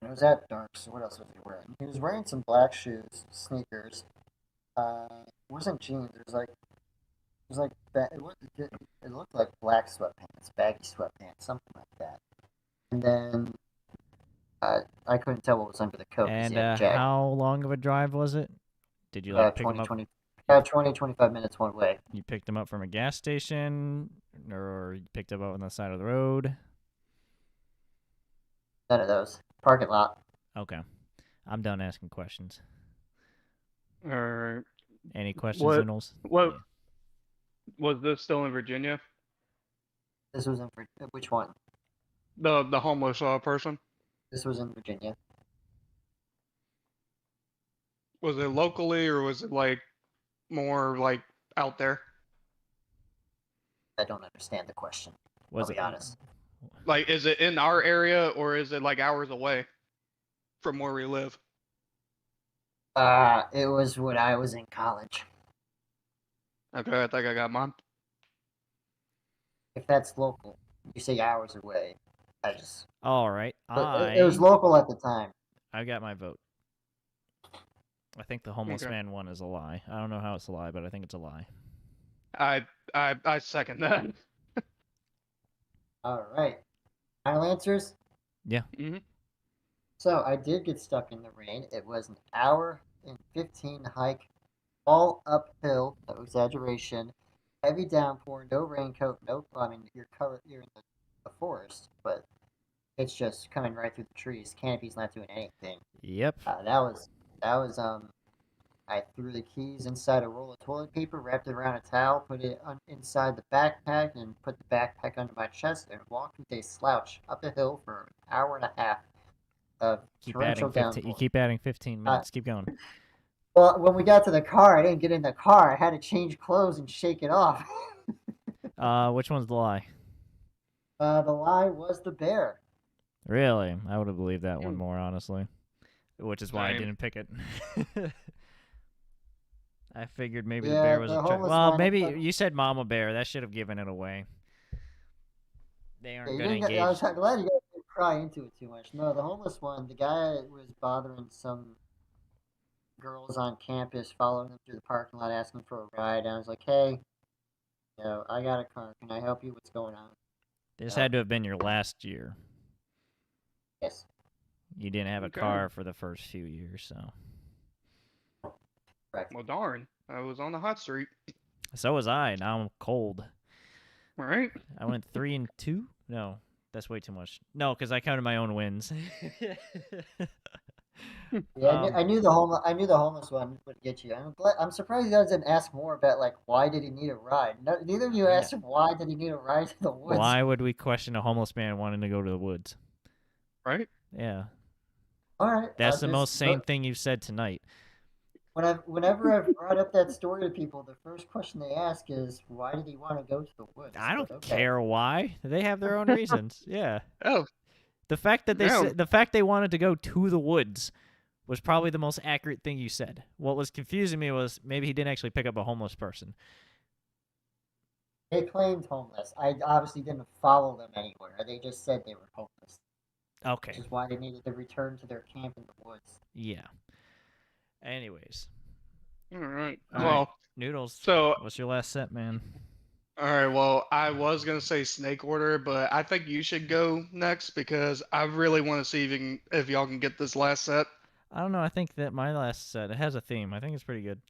Speaker 2: It was that dark. So what else was he wearing? He was wearing some black shoes, sneakers. It wasn't jeans. It looked like black sweatpants, baggy sweatpants, something like that. And then I couldn't tell what was under the coat. 'Cause
Speaker 1: And
Speaker 2: he had a jacket.
Speaker 1: how long of a drive was it? Did you like pick him
Speaker 2: 20,
Speaker 1: up?
Speaker 2: 25 minutes one way.
Speaker 1: You picked him up from a gas station, or you picked him up on the side of the road?
Speaker 2: None of those. Parking lot.
Speaker 1: Okay, I'm done asking questions.
Speaker 3: Or
Speaker 1: Any questions,
Speaker 3: What-
Speaker 1: Noodles?
Speaker 3: what-
Speaker 1: Yeah.
Speaker 3: was this still in Virginia?
Speaker 2: This was in which one?
Speaker 3: The homeless person?
Speaker 2: This was in Virginia.
Speaker 3: Was it locally or was it like more like out there?
Speaker 2: I don't understand the question.
Speaker 1: Was
Speaker 2: I'll be
Speaker 1: it
Speaker 2: honest.
Speaker 3: Like, is it in our area or is it like hours away from where we live?
Speaker 2: It was when I was in college.
Speaker 3: Okay, I think I got mine.
Speaker 2: If that's local, you say hours away.
Speaker 1: All right.
Speaker 2: It was local at the time.
Speaker 1: I got my vote. I think the homeless
Speaker 3: Okay.
Speaker 1: man one is a lie. I don't know how it's a lie, but I think it's a lie.
Speaker 3: I second that.
Speaker 2: All right. Final answers.
Speaker 1: Yeah.
Speaker 3: Mhm.
Speaker 2: So I did get stuck in the rain. It was an hour and 15 hike, all uphill, no exaggeration. Heavy downpour, no raincoat, no. I mean, you're in the forest, but it's just coming right through the trees. Canopy's not doing anything.
Speaker 1: Yep.
Speaker 2: That was. I threw the keys inside a roll of toilet paper, wrapped it around a towel, put it inside the backpack, and put the backpack under my chest, and walked with a slouch up a hill for an hour and a half of
Speaker 1: Keep
Speaker 2: torrential
Speaker 1: adding 15. You
Speaker 2: downpour.
Speaker 1: keep adding 15
Speaker 2: Uh,
Speaker 1: minutes. Keep going.
Speaker 2: well, when we got to the car, I didn't get in the car. I had to change clothes and shake it off.
Speaker 1: Which one's the lie?
Speaker 2: The lie was the bear.
Speaker 1: Really? I would have believed that one more, honestly. Which is why I
Speaker 3: Same.
Speaker 1: didn't pick it. I figured maybe the
Speaker 2: Yeah,
Speaker 1: bear was
Speaker 2: the
Speaker 1: a trick.
Speaker 2: homeless
Speaker 1: Well,
Speaker 2: one.
Speaker 1: maybe you said mama bear. That should have given it away. They
Speaker 2: Yeah,
Speaker 1: aren't
Speaker 2: you
Speaker 1: going to
Speaker 2: didn't get, I was
Speaker 1: engage.
Speaker 2: glad you guys didn't cry into it too much. No, the homeless one, the guy was bothering some girls on campus, following them through the parking lot, asking for a ride. And I was like, hey, I got a car. Can I help you? What's going on?
Speaker 1: This
Speaker 2: No.
Speaker 1: had to have been your last year.
Speaker 2: Yes.
Speaker 1: You didn't have a
Speaker 3: Okay.
Speaker 1: car for the first few years, so.
Speaker 2: Correct.
Speaker 3: Well, darn. I was on the hot streak.
Speaker 1: So was I. Now I'm cold.
Speaker 3: All right.
Speaker 1: I went 3-2. No, that's way too much. No, because I counted my own wins.
Speaker 2: Yeah, I knew the homeless one would get you. I'm surprised you guys didn't ask more about like why did he need a ride. Neither of you
Speaker 1: Yeah.
Speaker 2: asked him why did he need a ride to the woods.
Speaker 1: Why would we question a homeless man wanting to go to the woods?
Speaker 3: Right?
Speaker 1: Yeah.
Speaker 2: All right,
Speaker 1: That's the most sane thing you've said tonight.
Speaker 2: Whenever I've brought up that story to people, the first question they ask is, "Why did he want to go to the woods?"
Speaker 1: I don't
Speaker 2: But okay.
Speaker 1: care why. They have their own reasons. Yeah.
Speaker 3: Oh,
Speaker 1: The fact that
Speaker 3: No.
Speaker 1: the fact they wanted to go to the woods was probably the most accurate thing you said. What was confusing me was maybe he didn't actually pick up a homeless person.
Speaker 2: They claimed homeless. I obviously didn't follow them anywhere. They just said they were homeless, which
Speaker 1: Okay.
Speaker 2: is why they needed to return to their camp in the woods.
Speaker 1: Yeah. Anyways,
Speaker 3: all right.
Speaker 1: All
Speaker 3: Well,
Speaker 1: right. Noodles,
Speaker 3: so,
Speaker 1: what's your last set, man?
Speaker 3: all right. Well, I was going to say snake order, but I think you should go next because I really want to see if y'all can get this last set.
Speaker 1: I don't know. I think that my last set, it has a theme. I think it's pretty good.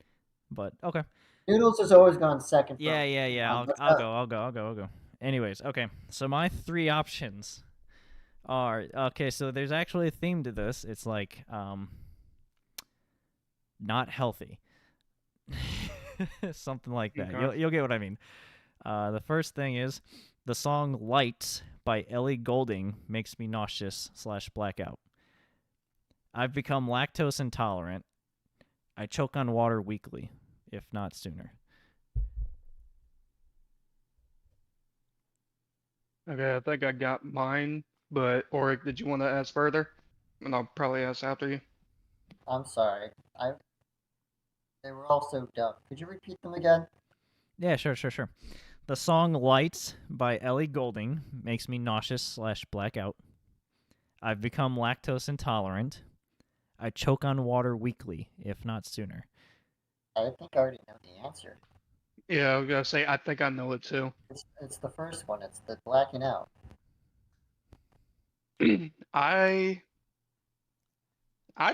Speaker 1: But okay.
Speaker 2: Noodles has always gone second. for
Speaker 1: Yeah,
Speaker 2: me.
Speaker 1: yeah, yeah.
Speaker 2: Let's
Speaker 1: I'll
Speaker 2: go.
Speaker 1: go. I'll go. Anyways, okay. So my three options are okay. So there's actually a theme to this. It's like not healthy, something like that.
Speaker 3: Okay.
Speaker 1: You'll get what I mean. The first thing is the song "Lights" by Ellie Goulding makes me nauseous / blackout. I've become lactose intolerant. I choke on water weekly, if not sooner.
Speaker 3: Okay, I think I got mine, but Orik, did you want to ask further? And I'll probably ask after you.
Speaker 2: I'm sorry. They were all so dumb. Could you repeat them again?
Speaker 1: Yeah, sure. The song "Lights" by Ellie Goulding makes me nauseous / blackout. I've become lactose intolerant. I choke on water weekly, if not sooner.
Speaker 2: I think I already know the answer.
Speaker 3: Yeah, I was gonna say I think I know it too.
Speaker 2: It's the first one. It's the blacking out.
Speaker 3: I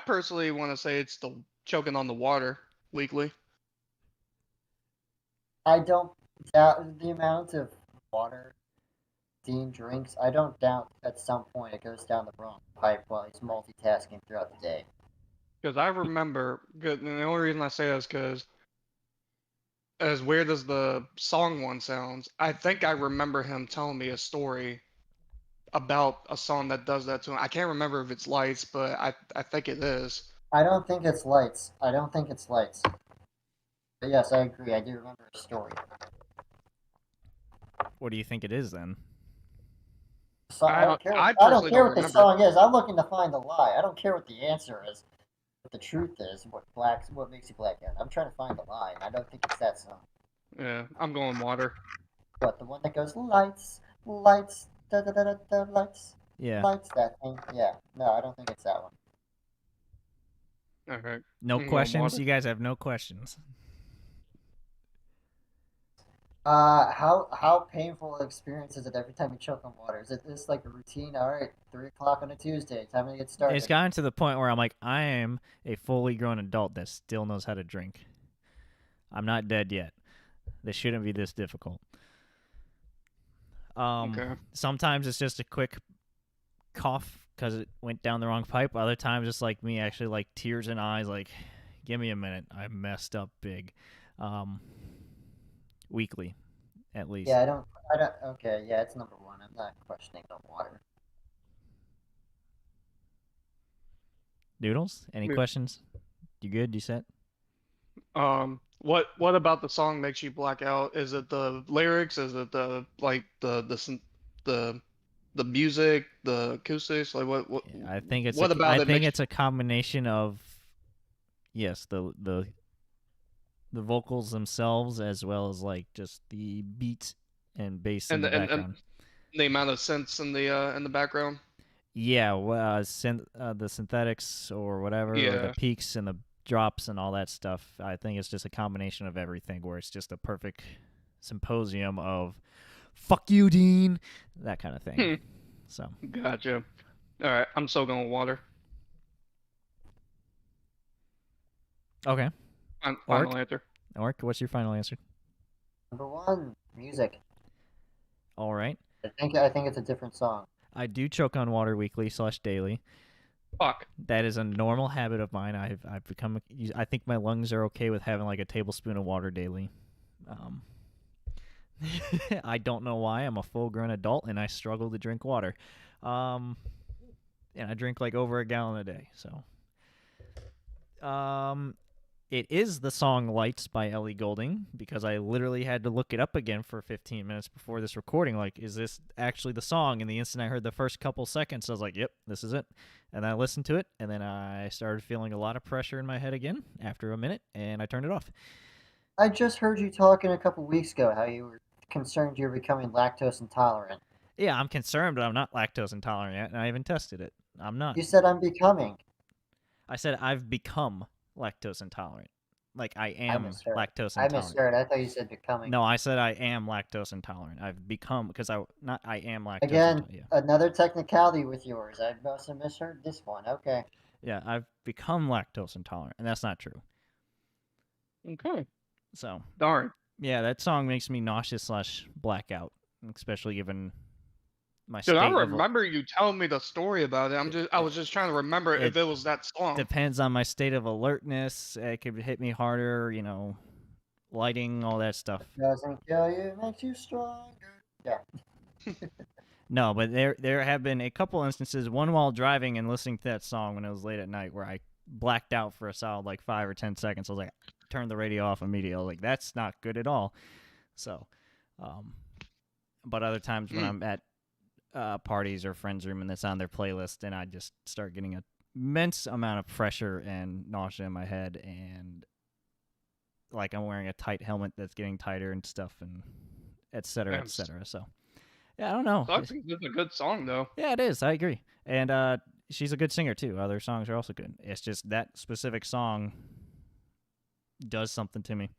Speaker 3: personally want to say it's the choking on the water weekly.
Speaker 2: I don't doubt the amount of water Dean drinks. I don't doubt at some point it goes down the wrong pipe while he's multitasking throughout the day.
Speaker 3: Because I remember, and the only reason I say that is because, as weird as the song one sounds, I think I remember him telling me a story about a song that does that to him. I can't remember if it's Lights, but I think it is.
Speaker 2: I don't think it's lights. But yes, I agree. I do remember a story.
Speaker 1: What do you think it is then?
Speaker 2: So I don't care.
Speaker 3: I
Speaker 2: I don't
Speaker 3: personally
Speaker 2: care
Speaker 3: don't
Speaker 2: what the
Speaker 3: remember.
Speaker 2: song is. I'm looking to find the lie. I don't care what the answer is. What the truth is. What makes you black out. I'm trying to find the lie, and I don't think it's that song.
Speaker 3: Yeah, I'm going water.
Speaker 2: What, the one that goes lights, lights, da da da da da, lights,
Speaker 1: Yeah.
Speaker 2: lights, that thing? Yeah. No, I don't think it's that one.
Speaker 3: Okay.
Speaker 1: No
Speaker 3: I'm going
Speaker 1: questions?
Speaker 3: water.
Speaker 1: You guys have no questions.
Speaker 2: How painful an experience is it every time you choke on water? Is it just like a routine? All right, 3 o'clock on a Tuesday, time to get
Speaker 1: It's
Speaker 2: started.
Speaker 1: gotten to the point where I'm like, I am a fully grown adult that still knows how to drink. I'm not dead yet. This shouldn't be this difficult.
Speaker 3: Okay.
Speaker 1: Sometimes it's just a quick cough because it went down the wrong pipe. Other times it's like me actually like tears in eyes, like, give me a minute. I messed up big. Um, Weekly, at least.
Speaker 2: Yeah, I don't. Okay, yeah, it's number one. I'm not questioning the water.
Speaker 1: Noodles, any
Speaker 3: Yeah.
Speaker 1: questions? You good? You set?
Speaker 3: What about the song makes you black out? Is it the lyrics? Is it the like the the music, the acoustics? Like
Speaker 1: Yeah,
Speaker 3: what
Speaker 1: I
Speaker 3: about it
Speaker 1: think
Speaker 3: makes
Speaker 1: it's a combination of yes, the vocals themselves as well as like just the beats and bass in
Speaker 3: and
Speaker 1: the
Speaker 3: and
Speaker 1: background.
Speaker 3: the amount of synths in the background?
Speaker 1: Yeah, well, the synthetics or whatever, or the
Speaker 3: Yeah.
Speaker 1: peaks and the drops and all that stuff. I think it's just a combination of everything, where it's just a perfect symposium of "fuck you, Dean," that kind of thing.
Speaker 3: Hmm.
Speaker 1: So,
Speaker 3: Gotcha. All right, I'm still going with water.
Speaker 1: okay,
Speaker 3: Final
Speaker 1: Orc,
Speaker 3: answer.
Speaker 1: Orc, what's your final answer?
Speaker 2: Number one, music.
Speaker 1: All right,
Speaker 2: I think it's a different song.
Speaker 1: I do choke on water weekly / daily.
Speaker 3: Fuck.
Speaker 1: That is a normal habit of mine. I've become. I think my lungs are okay with having like a tablespoon of water daily. Um, I don't know why. I'm a full grown adult and I struggle to drink water. Um, and I drink like over a gallon a day. So, it is the song Lights by Ellie Goulding because I literally had to look it up again for 15 minutes before this recording. Like, is this actually the song? And the instant I heard the first couple seconds, I was like, yep, this is it. And I listened to it, and then I started feeling a lot of pressure in my head again after a minute, and I turned it off.
Speaker 2: I just heard you talking a couple weeks ago how you were concerned you're becoming lactose intolerant.
Speaker 1: Yeah, I'm concerned, but I'm not lactose intolerant yet, and I even tested it. I'm not.
Speaker 2: You said I'm becoming.
Speaker 1: I said I've become lactose intolerant. Like I
Speaker 2: I
Speaker 1: am
Speaker 2: misheard.
Speaker 1: lactose
Speaker 2: I
Speaker 1: intolerant.
Speaker 2: misheard. I thought you said becoming.
Speaker 1: No, I said I am lactose intolerant. I've become because I am lactose
Speaker 2: Again,
Speaker 1: intolerant. Yeah.
Speaker 2: another technicality with yours. I must have misheard this one. Okay.
Speaker 1: Yeah, I've become lactose intolerant, and that's not true.
Speaker 3: Okay.
Speaker 1: So,
Speaker 3: Darn.
Speaker 1: yeah, that song makes me nauseous / blackout, especially given my
Speaker 3: Dude, I
Speaker 1: state of.
Speaker 3: remember you telling me the story about it. I
Speaker 1: It,
Speaker 3: was just trying to remember
Speaker 1: it
Speaker 3: if it was that song.
Speaker 1: depends on my state of alertness. It could hit me harder, lighting, all that stuff.
Speaker 2: Doesn't kill you, makes you stronger. Yeah.
Speaker 1: No, but there have been a couple instances, one while driving and listening to that song when it was late at night, where I blacked out for a solid like 5 or 10 seconds. I was like, turned the radio off immediately. I was like, that's not good at all. So, um, but other times when
Speaker 3: Mm.
Speaker 1: I'm at parties or friends' room and it's on their playlist, and I just start getting a immense amount of pressure and nausea in my head, and like I'm wearing a tight helmet that's getting tighter and stuff, and et cetera, et
Speaker 3: Damn.
Speaker 1: cetera. So, yeah, I don't know.
Speaker 3: Sucks 'cause it's a good song though.
Speaker 1: Yeah, it is. I agree. And she's a good singer too. Other songs are also good. It's just that specific song does something to me.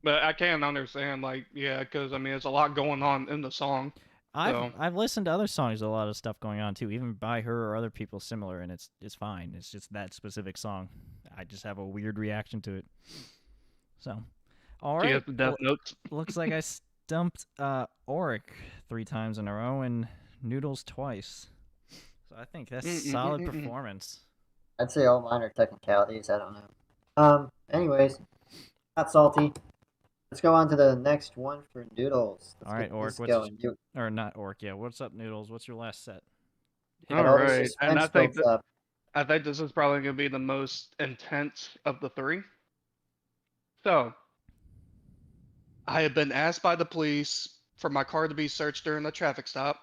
Speaker 3: But I can understand, like, yeah, because I mean, there's a lot going on in the song. So
Speaker 1: I've listened to other songs, a lot of stuff going on too, even by her or other people similar, and it's fine. It's just that specific song. I just have a weird reaction to it. So, all
Speaker 3: she
Speaker 1: right.
Speaker 3: has the death notes.
Speaker 1: Looks like I stumped Orik 3 times in a row and Noodles twice. So I think that's solid performance.
Speaker 2: I'd say all mine are technicalities. I don't know. Anyways, not salty. Let's go on to the next one for noodles. Let's
Speaker 1: All right,
Speaker 2: get
Speaker 1: Orik,
Speaker 2: this going.
Speaker 1: or not Orik? Yeah, what's up, Noodles? What's your last set?
Speaker 3: All
Speaker 2: All the
Speaker 3: right, and
Speaker 2: suspense builds up.
Speaker 3: I think this is probably gonna be the most intense of the three. So I have been asked by the police for my car to be searched during a traffic stop.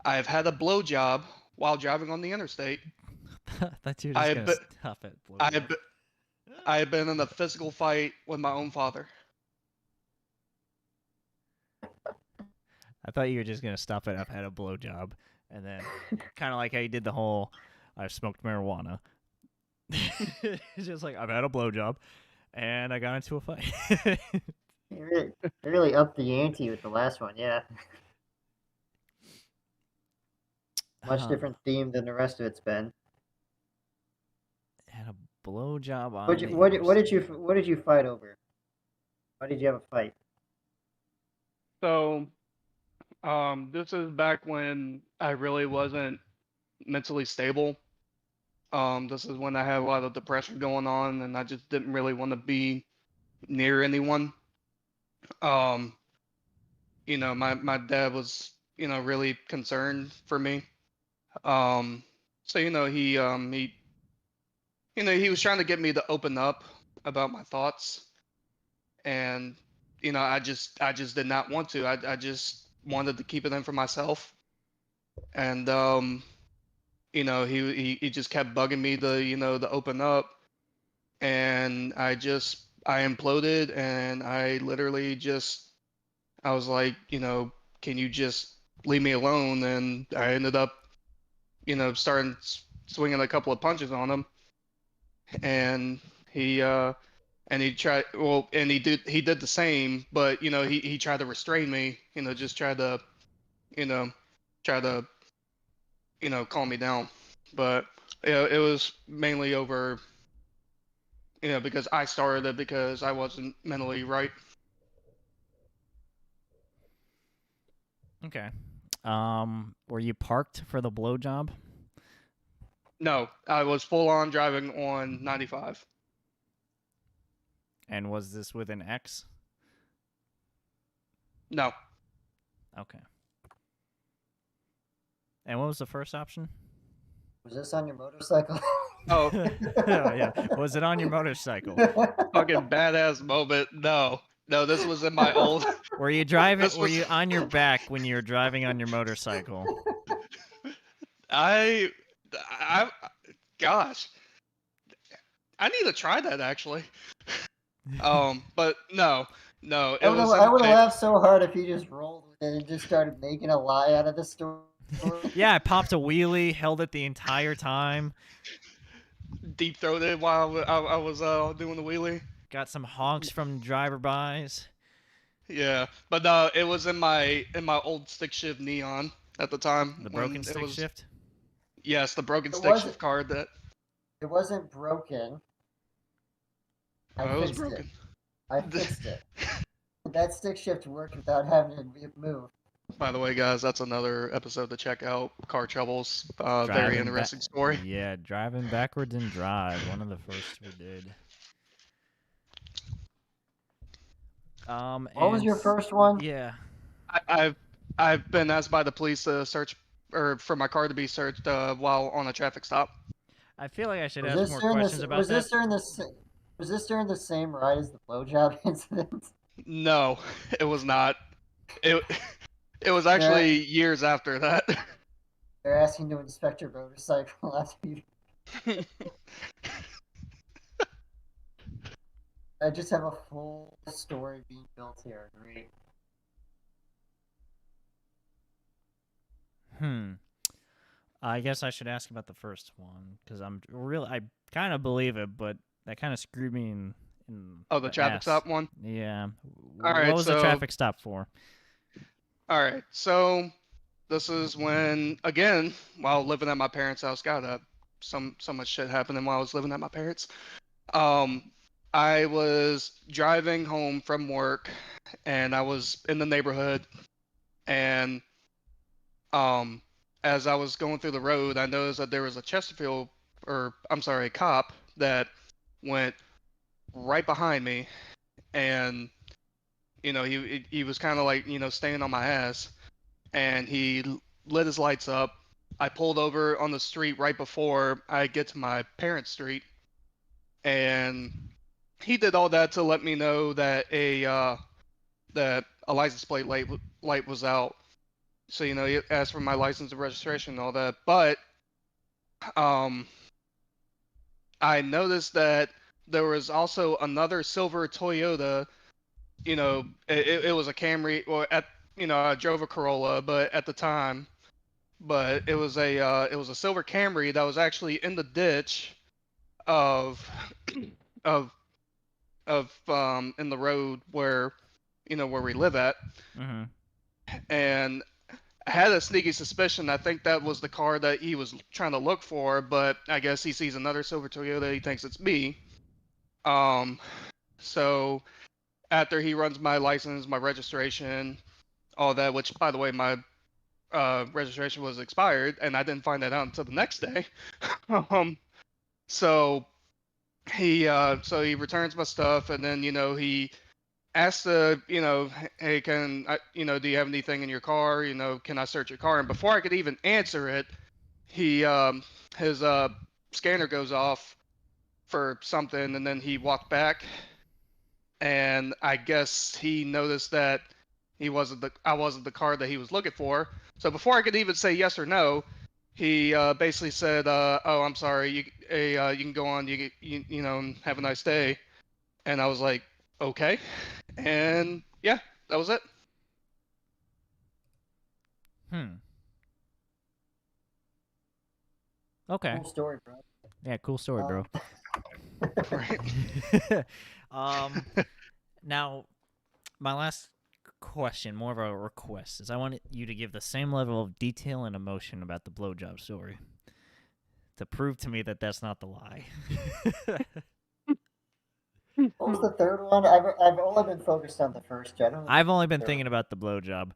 Speaker 3: I have had a blowjob while driving on the interstate.
Speaker 1: I thought you were
Speaker 3: I
Speaker 1: just
Speaker 3: have
Speaker 1: gonna
Speaker 3: been,
Speaker 1: stop it.
Speaker 3: I have been, I have been in a physical fight with my own father.
Speaker 1: I thought you were just gonna stop it. I've had a blowjob, and then kind of like how you did the whole I've smoked marijuana. It's just like I've had a blowjob, and I got into a fight.
Speaker 2: You really upped the ante with the last one, yeah. Much
Speaker 1: Huh.
Speaker 2: different theme than the rest of it's been.
Speaker 1: Had a blowjob
Speaker 2: What
Speaker 1: on
Speaker 2: you,
Speaker 1: the
Speaker 2: what did you fight over? Why did you have a fight?
Speaker 3: So, this is back when I really wasn't mentally stable. This is when I had a lot of depression going on, and I just didn't really want to be near anyone. Um, my dad was, really concerned for me. Um, so he was trying to get me to open up about my thoughts, and I just did not want to. I just wanted to keep it in for myself, and he just kept bugging me to open up, and I imploded, and I literally just I was like, can you just leave me alone? And I ended up, starting swinging a couple of punches on him, and he he tried, well, and he did the same, but he tried to restrain me, just tried to, you know try to, calm me down, but it was mainly over, because I started it because I wasn't mentally right.
Speaker 1: Okay. Were you parked for the blowjob?
Speaker 3: No, I was full on driving on 95.
Speaker 1: And was this with an X?
Speaker 3: No,
Speaker 1: Okay. And what was the first option?
Speaker 2: Was this on your motorcycle?
Speaker 3: oh,
Speaker 1: Oh yeah. Was it on your motorcycle?
Speaker 3: fucking badass moment. No, no, this was in my old.
Speaker 1: Were you driving?
Speaker 3: This
Speaker 1: Were
Speaker 3: was
Speaker 1: you on your back when you were driving on your motorcycle?
Speaker 3: I, I, gosh, I need to try that actually. But no, no, it was
Speaker 2: I
Speaker 3: in
Speaker 2: would have
Speaker 3: my
Speaker 2: laughed so hard if you just rolled with it and just started making a lie out of the story.
Speaker 1: Yeah, I popped a wheelie, held it the entire time.
Speaker 3: deep throated while I was doing the wheelie.
Speaker 1: Got some honks from driver-bys.
Speaker 3: Yeah, but no, it was in my old stick shift neon at the time
Speaker 1: The broken
Speaker 3: when it
Speaker 1: stick
Speaker 3: was,
Speaker 1: shift.
Speaker 3: yes, the broken
Speaker 2: It
Speaker 3: stick
Speaker 2: wasn't.
Speaker 3: shift card that,
Speaker 2: It wasn't broken. I
Speaker 3: it was
Speaker 2: fixed it.
Speaker 3: broken.
Speaker 2: I fixed it. That stick shift worked without having to move.
Speaker 3: By the way, guys, that's another episode to check out. Car troubles. Very
Speaker 1: Driving back.
Speaker 3: interesting story.
Speaker 1: Yeah, driving backwards in drive. One of the first we did.
Speaker 2: What was
Speaker 1: And
Speaker 2: your first one?
Speaker 1: yeah,
Speaker 3: I, I've I've been asked by the police to search, or for my car to be searched while on a traffic stop.
Speaker 1: I feel like I should
Speaker 2: Was
Speaker 1: ask
Speaker 2: this
Speaker 1: more
Speaker 2: during
Speaker 1: questions
Speaker 2: this?
Speaker 1: about that.
Speaker 2: Was this during the same ride as the blowjob incident?
Speaker 3: No, it was not. It it was
Speaker 2: They're
Speaker 3: actually years after that.
Speaker 2: they're asking to inspect your motorcycle after you. I just have a full story being built here. Great.
Speaker 1: Hmm. I guess I should ask about the first one because I kind of believe it, but that kind of screwed me in
Speaker 3: Oh, the
Speaker 1: the
Speaker 3: traffic
Speaker 1: ass.
Speaker 3: stop one.
Speaker 1: Yeah.
Speaker 3: All
Speaker 1: What
Speaker 3: right,
Speaker 1: was the
Speaker 3: so
Speaker 1: traffic stop for?
Speaker 3: this is when, again, while living at my parents' house. God, so much shit happening while I was living at my parents. Um, I was driving home from work, and I was in the neighborhood, and um, as I was going through the road, I noticed that there was a Chesterfield, or I'm sorry, a cop that went right behind me, and he was kind of like, staying on my ass, and he lit his lights up. I pulled over on the street right before I get to my parents' street, and he did all that to let me know that a license plate light was out. So he asked for my license and registration and all that. But um, I noticed that there was also another silver Toyota. It was a Camry. Well, I drove a Corolla, but at the time, but it was a silver Camry that was actually in the ditch of of in the road where where we live at.
Speaker 1: Mm-hmm.
Speaker 3: And I had a sneaky suspicion. I think that was the car that he was trying to look for, but I guess he sees another silver Toyota. He thinks it's me. Um, so after he runs my license, my registration, all that, which by the way, my registration was expired, and I didn't find that out until the next day. um, so he returns my stuff, and then he asks hey, do you have anything in your car? Can I search your car? And before I could even answer it, he his scanner goes off for something, and then he walked back, and I guess he noticed that I wasn't the car that he was looking for. So before I could even say yes or no, he basically said, "Oh, I'm sorry. You can go on. Have a nice day." And I was like, "Okay." And yeah, that was it.
Speaker 1: Okay.
Speaker 2: Cool story, bro.
Speaker 1: Yeah, cool story, bro.
Speaker 3: Right.
Speaker 1: Now, my last question, more of a request, is I want you to give the same level of detail and emotion about the blowjob story to prove to me that that's not the lie.
Speaker 2: What was the third one? I've only been focused on the first two. I don't
Speaker 1: I've
Speaker 2: know
Speaker 1: only
Speaker 2: the
Speaker 1: been
Speaker 2: third.
Speaker 1: thinking about the blowjob.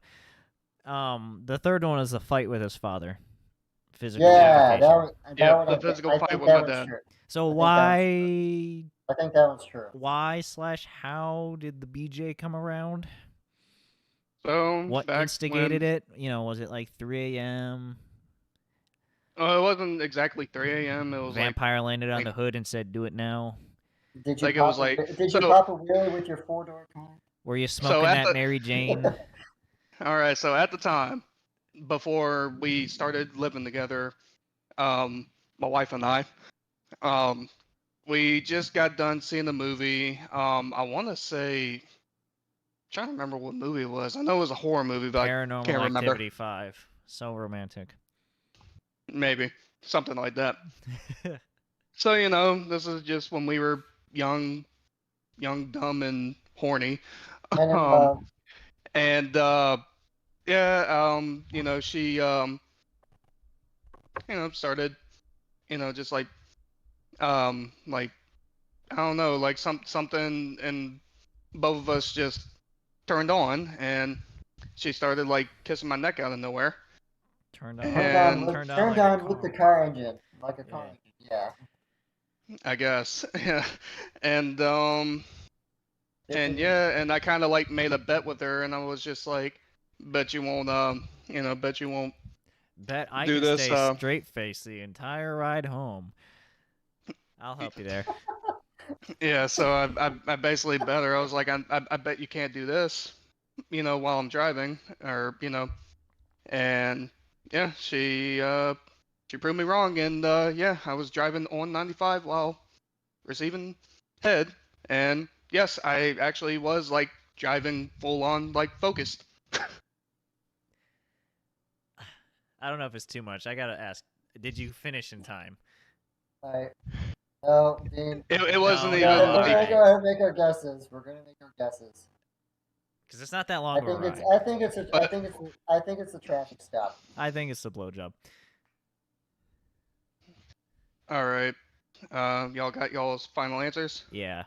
Speaker 1: The third one is the fight with his father. Physical
Speaker 2: Yeah, that
Speaker 1: altercation.
Speaker 2: one.
Speaker 3: Yep, the physical
Speaker 2: I
Speaker 3: fight
Speaker 2: think
Speaker 3: with
Speaker 2: that
Speaker 3: my
Speaker 2: one's
Speaker 3: dad.
Speaker 2: true.
Speaker 1: So
Speaker 2: I think that one's true. I think that one's true.
Speaker 1: how did the BJ come around?
Speaker 3: So
Speaker 1: What
Speaker 3: back
Speaker 1: instigated
Speaker 3: when
Speaker 1: it? Was it like 3 a.m.?
Speaker 3: it wasn't exactly 3 a.m. It was
Speaker 1: Vampire landed on
Speaker 3: like
Speaker 1: the hood and said, "Do it now."
Speaker 2: Did you
Speaker 3: like it was
Speaker 2: pop?
Speaker 3: like
Speaker 2: Did you
Speaker 3: so
Speaker 2: pop a wheelie with your 4-door car?
Speaker 1: Were you
Speaker 3: so
Speaker 1: smoking
Speaker 3: at
Speaker 1: that
Speaker 3: the
Speaker 1: Mary Jane?
Speaker 3: all right, so at the time before we started living together, my wife and I, um, we just got done seeing the movie. I want to say, trying to remember what movie it was. I know it was a horror movie, but I
Speaker 1: Paranormal
Speaker 3: can't remember.
Speaker 1: Activity 5. So romantic.
Speaker 3: Maybe something like that. So this is just when we were young, dumb, and horny.
Speaker 2: And in
Speaker 3: Um,
Speaker 2: love.
Speaker 3: and yeah, she started, just like I don't know, like something, and both of us just turned on, and she started like kissing my neck out of nowhere.
Speaker 1: Turned on.
Speaker 3: And
Speaker 2: Turned
Speaker 1: Like a
Speaker 2: on with the
Speaker 1: car.
Speaker 2: car engine, like a car
Speaker 1: Yeah.
Speaker 2: engine. Yeah.
Speaker 3: I guess, yeah, and
Speaker 2: It's
Speaker 3: and
Speaker 2: a,
Speaker 3: yeah, and I kind of like made a bet with her, and I was just like, bet you won't, bet you won't
Speaker 1: Bet I
Speaker 3: do
Speaker 1: can
Speaker 3: this.
Speaker 1: stay straight faced the entire ride home. I'll help you there.
Speaker 3: Yeah, so I basically bet her. I was like, I bet you can't do this, while I'm driving, or and yeah, she proved me wrong, and yeah, I was driving on 95 while receiving head, and yes, I actually was like driving full on like focused.
Speaker 1: I don't know if it's too much. I gotta ask. Did you finish in time?
Speaker 2: Alright. No, Dean.
Speaker 3: It wasn't
Speaker 1: No,
Speaker 2: We're
Speaker 1: no,
Speaker 3: even
Speaker 2: gonna, we're
Speaker 3: like
Speaker 2: gonna
Speaker 1: alright.
Speaker 2: go ahead and make our guesses. We're gonna make our guesses.
Speaker 1: Because it's not that long of a ride.
Speaker 3: but
Speaker 2: I think it's a traffic stop.
Speaker 1: I think it's the blowjob.
Speaker 3: all right, y'all got y'all's final answers.
Speaker 1: Yeah.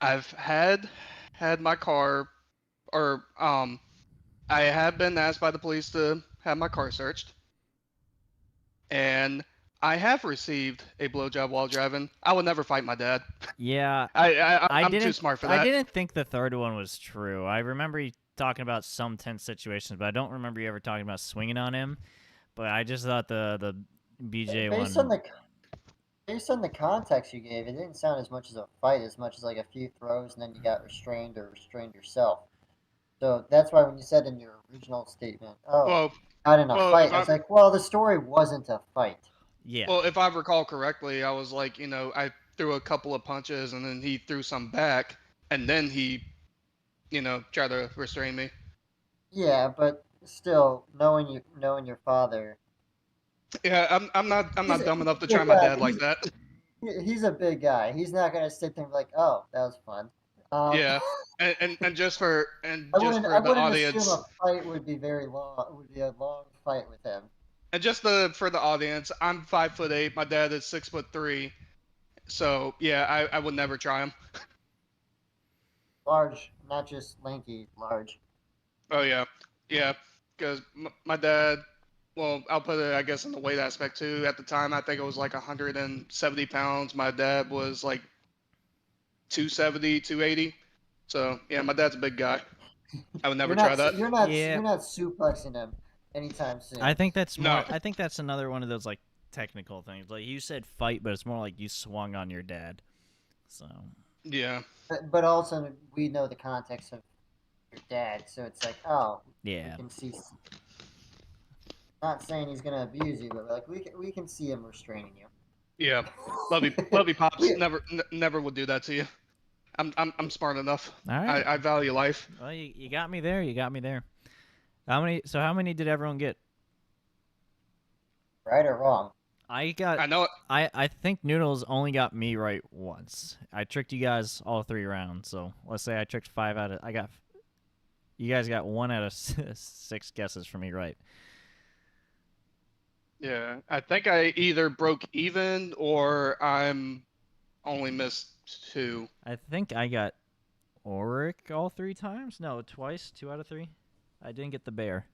Speaker 3: I've had my car, or I have been asked by the police to have my car searched, and I have received a blowjob while driving. I would never fight my dad.
Speaker 1: Yeah.
Speaker 3: I'm too smart for
Speaker 1: I
Speaker 3: that.
Speaker 1: didn't think the third one was true. I remember you talking about some tense situations, but I don't remember you ever talking about swinging on him. But I just thought the BJ
Speaker 2: Based
Speaker 1: one.
Speaker 2: on the context you gave, it didn't sound as much as a fight as much as like a few throws and then you got restrained or restrained yourself. So that's why when you said in your original statement, oh,
Speaker 3: Well,
Speaker 2: not in a
Speaker 3: well,
Speaker 2: fight, I was like, well, the story wasn't a fight.
Speaker 1: Yeah.
Speaker 3: well, if I recall correctly, I was like, I threw a couple of punches, and then he threw some back, and then he, tried to restrain me.
Speaker 2: Yeah, but still, knowing your father,
Speaker 3: Yeah, I'm not dumb enough to try
Speaker 2: big
Speaker 3: my
Speaker 2: guy.
Speaker 3: dad like that.
Speaker 2: He's a big guy. He's not gonna sit there and be like, oh, that was fun.
Speaker 3: Yeah, and just for
Speaker 2: I
Speaker 3: the
Speaker 2: wouldn't assume
Speaker 3: audience,
Speaker 2: a fight would be very long. Would be a long fight with him.
Speaker 3: and just for the audience, I'm 5'8". My dad is 6'3". So yeah, I would never try him.
Speaker 2: Large, not just lanky, large.
Speaker 3: Oh yeah, yeah, because my dad. Well, I'll put it, I guess, in the weight aspect too. At the time, I think it was like 170 pounds. My dad was like 270, 280. So yeah, my dad's a big guy. I would never try that.
Speaker 1: Yeah,
Speaker 2: you're not suplexing him anytime
Speaker 1: I
Speaker 2: soon.
Speaker 1: think that's
Speaker 3: No.
Speaker 1: more. I think that's another one of those like technical things. Like you said, fight, but it's more like you swung on your dad. So
Speaker 3: Yeah.
Speaker 2: But also we know the context of your dad, so it's like, oh, we
Speaker 1: yeah,
Speaker 2: can see. Not saying he's gonna abuse you, but like we can see him restraining you.
Speaker 3: Yeah. Love you, pops.
Speaker 2: We,
Speaker 3: Never would do that to you. I'm smart enough.
Speaker 1: all right.
Speaker 3: I value life.
Speaker 1: Well, you got me there. You got me there. How many? So how many did everyone get?
Speaker 2: right or wrong?
Speaker 1: I got.
Speaker 3: I know it.
Speaker 1: I think Noodles only got me right once. I tricked you guys all 3 rounds. So let's say I tricked 5 out of. I got. You guys got 1 out of 6 guesses for me right.
Speaker 3: Yeah. I think I either broke even or I'm only missed 2.
Speaker 1: I think I got Orik all 3 times. No, twice. 2 out of 3. I didn't get the bear.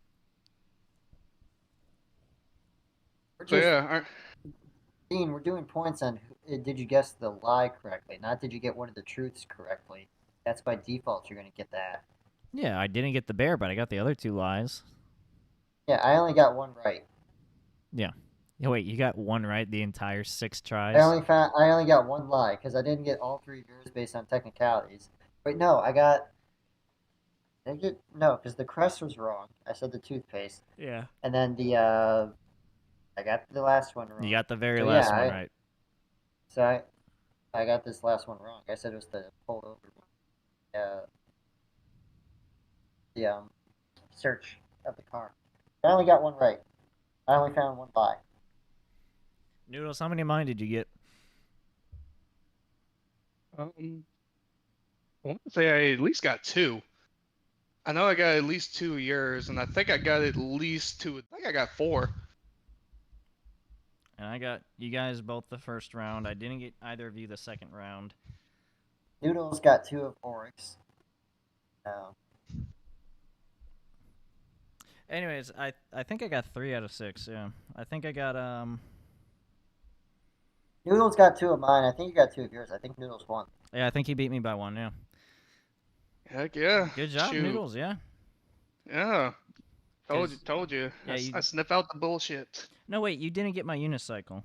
Speaker 2: We're
Speaker 3: So
Speaker 2: just
Speaker 3: yeah.
Speaker 2: Dean, we're doing points on did you guess the lie correctly, not did you get one of the truths correctly. That's by default you're gonna get that.
Speaker 1: Yeah, I didn't get the bear, but I got the other 2 lies.
Speaker 2: Yeah, I only got one right.
Speaker 1: Yeah. Wait, you got one right the entire 6 tries?
Speaker 2: I only got one lie because I didn't get all 3 of yours based on technicalities. Wait, no, I got. Did I get no? Because the crest was wrong. I said the toothpaste,
Speaker 1: Yeah.
Speaker 2: and then the I got the last one wrong.
Speaker 1: You got the very
Speaker 2: So,
Speaker 1: last
Speaker 2: yeah,
Speaker 1: one right.
Speaker 2: So I got this last one wrong. I said it was the pulled over one. The search of the car. I only got one right. I only found one lie.
Speaker 1: Noodles, how many of mine did you get?
Speaker 3: I want to say I at least got 2. I know I got at least 2 of yours, and I think I got at least 2. I think I got 4.
Speaker 1: And I got you guys both the first round. I didn't get either of you the second round.
Speaker 2: Noodles got 2 of Oryx.
Speaker 1: Anyways, I think I got 3 out of 6. Yeah, I think I got
Speaker 2: Noodles got 2 of mine. I think you got 2 of yours. I think Noodles won.
Speaker 1: Yeah, I think he beat me by 1. Yeah.
Speaker 3: Heck yeah.
Speaker 1: Good job,
Speaker 3: Shoot.
Speaker 1: Noodles. Yeah.
Speaker 3: Yeah. Told you.
Speaker 1: Yeah,
Speaker 3: I sniff out the bullshit.
Speaker 1: No, wait, you didn't get my unicycle.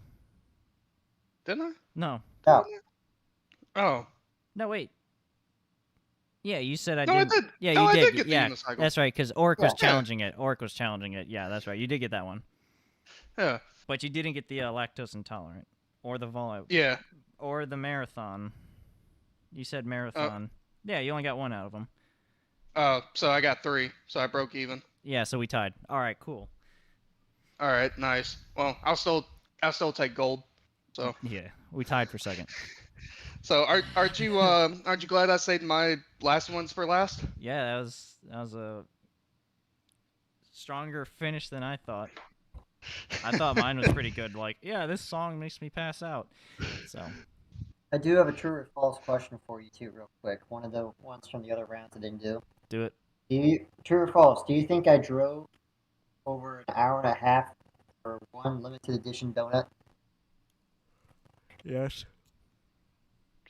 Speaker 3: Didn't I?
Speaker 1: No.
Speaker 2: No.
Speaker 3: Oh.
Speaker 1: No, wait. Yeah, you said I
Speaker 3: No,
Speaker 1: didn't.
Speaker 3: I did.
Speaker 1: Yeah,
Speaker 3: No,
Speaker 1: you
Speaker 3: I
Speaker 1: did.
Speaker 3: did get the
Speaker 1: Yeah,
Speaker 3: unicycle.
Speaker 1: that's right. Because Orik was
Speaker 2: Yeah.
Speaker 1: challenging it. Orik was challenging it. Yeah, that's right. You did get that one.
Speaker 3: Yeah.
Speaker 1: But you didn't get the lactose intolerant or the vol
Speaker 3: Yeah.
Speaker 1: or the marathon. You said marathon. Yeah, you only got 1 out of them.
Speaker 3: Oh, so I got 3. So I broke even.
Speaker 1: Yeah, so we tied. All right, cool.
Speaker 3: All right, nice. Well, I'll still take gold. So
Speaker 1: Yeah, we tied for second.
Speaker 3: So aren't you glad I saved my last ones for last?
Speaker 1: Yeah, that was a stronger finish than I thought. I thought mine was pretty good. Like, yeah, this song makes me pass out. So
Speaker 2: I do have a true or false question for you too, real quick. One of the ones from the other rounds I didn't do.
Speaker 1: do it.
Speaker 2: True or false? Do you think I drove over an hour and a half for one limited edition donut?
Speaker 1: Yes.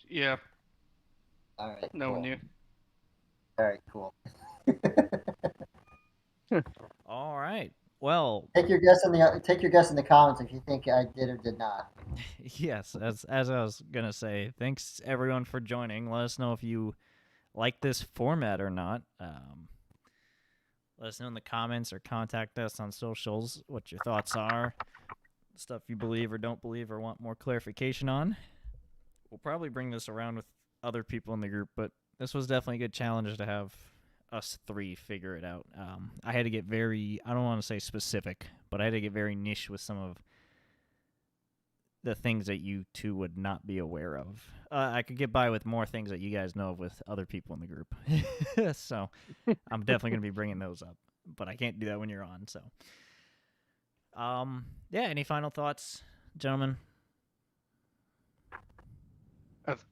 Speaker 3: Yeah,
Speaker 2: All right.
Speaker 3: knowing
Speaker 2: cool.
Speaker 3: you.
Speaker 2: All right. Cool.
Speaker 1: All right. Well,
Speaker 2: Take your guess in the comments if you think I did or did not.
Speaker 1: yes, as I was gonna say, thanks everyone for joining. Let us know if you like this format or not. Let us know in the comments or contact us on socials what your thoughts are, stuff you believe or don't believe or want more clarification on. We'll probably bring this around with other people in the group, but this was definitely a good challenge to have us 3 figure it out. I had to get very, I don't want to say specific, but I had to get very niche with some of the things that you two would not be aware of. I could get by with more things that you guys know of with other people in the group. So I'm definitely going to be bringing those up, but I can't do that when you're on. So, yeah. Any final thoughts, gentlemen?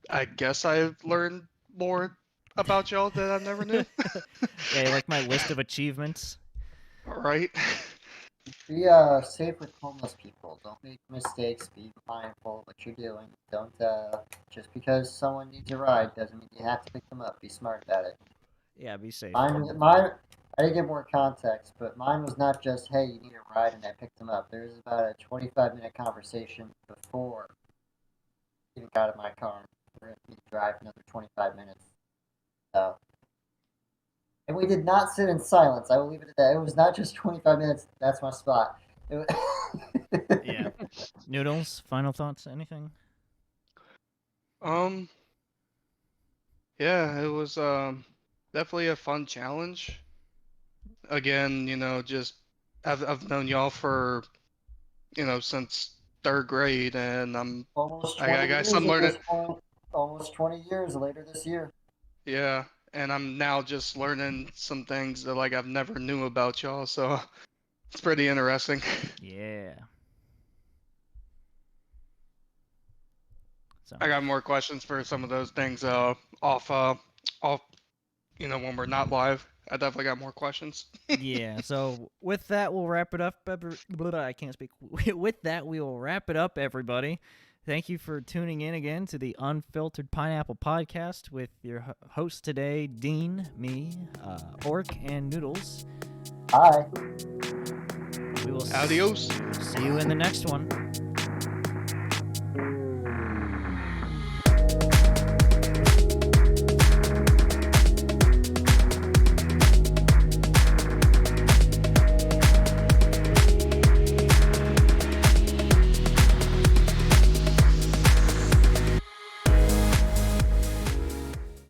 Speaker 3: I guess I've learned more about y'all that I never knew.
Speaker 1: Yeah, you like my list of achievements?
Speaker 3: All right.
Speaker 2: Be safe with homeless people. Don't make mistakes. Be mindful of what you're doing. Don't just because someone needs a ride doesn't mean you have to pick them up. Be smart about it.
Speaker 1: Yeah, be safe.
Speaker 2: Mine. I didn't get more context, but mine was not just hey, you need a ride, and I picked them up. There was about a 25-minute conversation before getting out of my car. We're going to drive another 25 minutes. So. And we did not sit in silence. I will leave it at that. It was not just 25 minutes. That's my spot.
Speaker 1: Yeah. Noodles, final thoughts? Anything?
Speaker 3: Yeah, it was definitely a fun challenge. Again, just I've known y'all for since third grade, and
Speaker 2: Almost
Speaker 3: I
Speaker 2: 20
Speaker 3: guess
Speaker 2: years
Speaker 3: I'm
Speaker 2: at
Speaker 3: learning.
Speaker 2: this point. Almost 20 years later this year.
Speaker 3: Yeah, and I'm now just learning some things that like I've never knew about y'all, so it's pretty interesting.
Speaker 1: Yeah. So.
Speaker 3: I got more questions for some of those things off when we're not live. I definitely got more questions.
Speaker 1: Yeah, so with that, we'll wrap it up. I can't speak. With that, we will wrap it up, everybody. Thank you for tuning in again to the Unfiltered Pineapple Podcast with your host today, Dean, me, Orik, and Noodles.
Speaker 2: Hi.
Speaker 3: Adios.
Speaker 1: See you in the next one.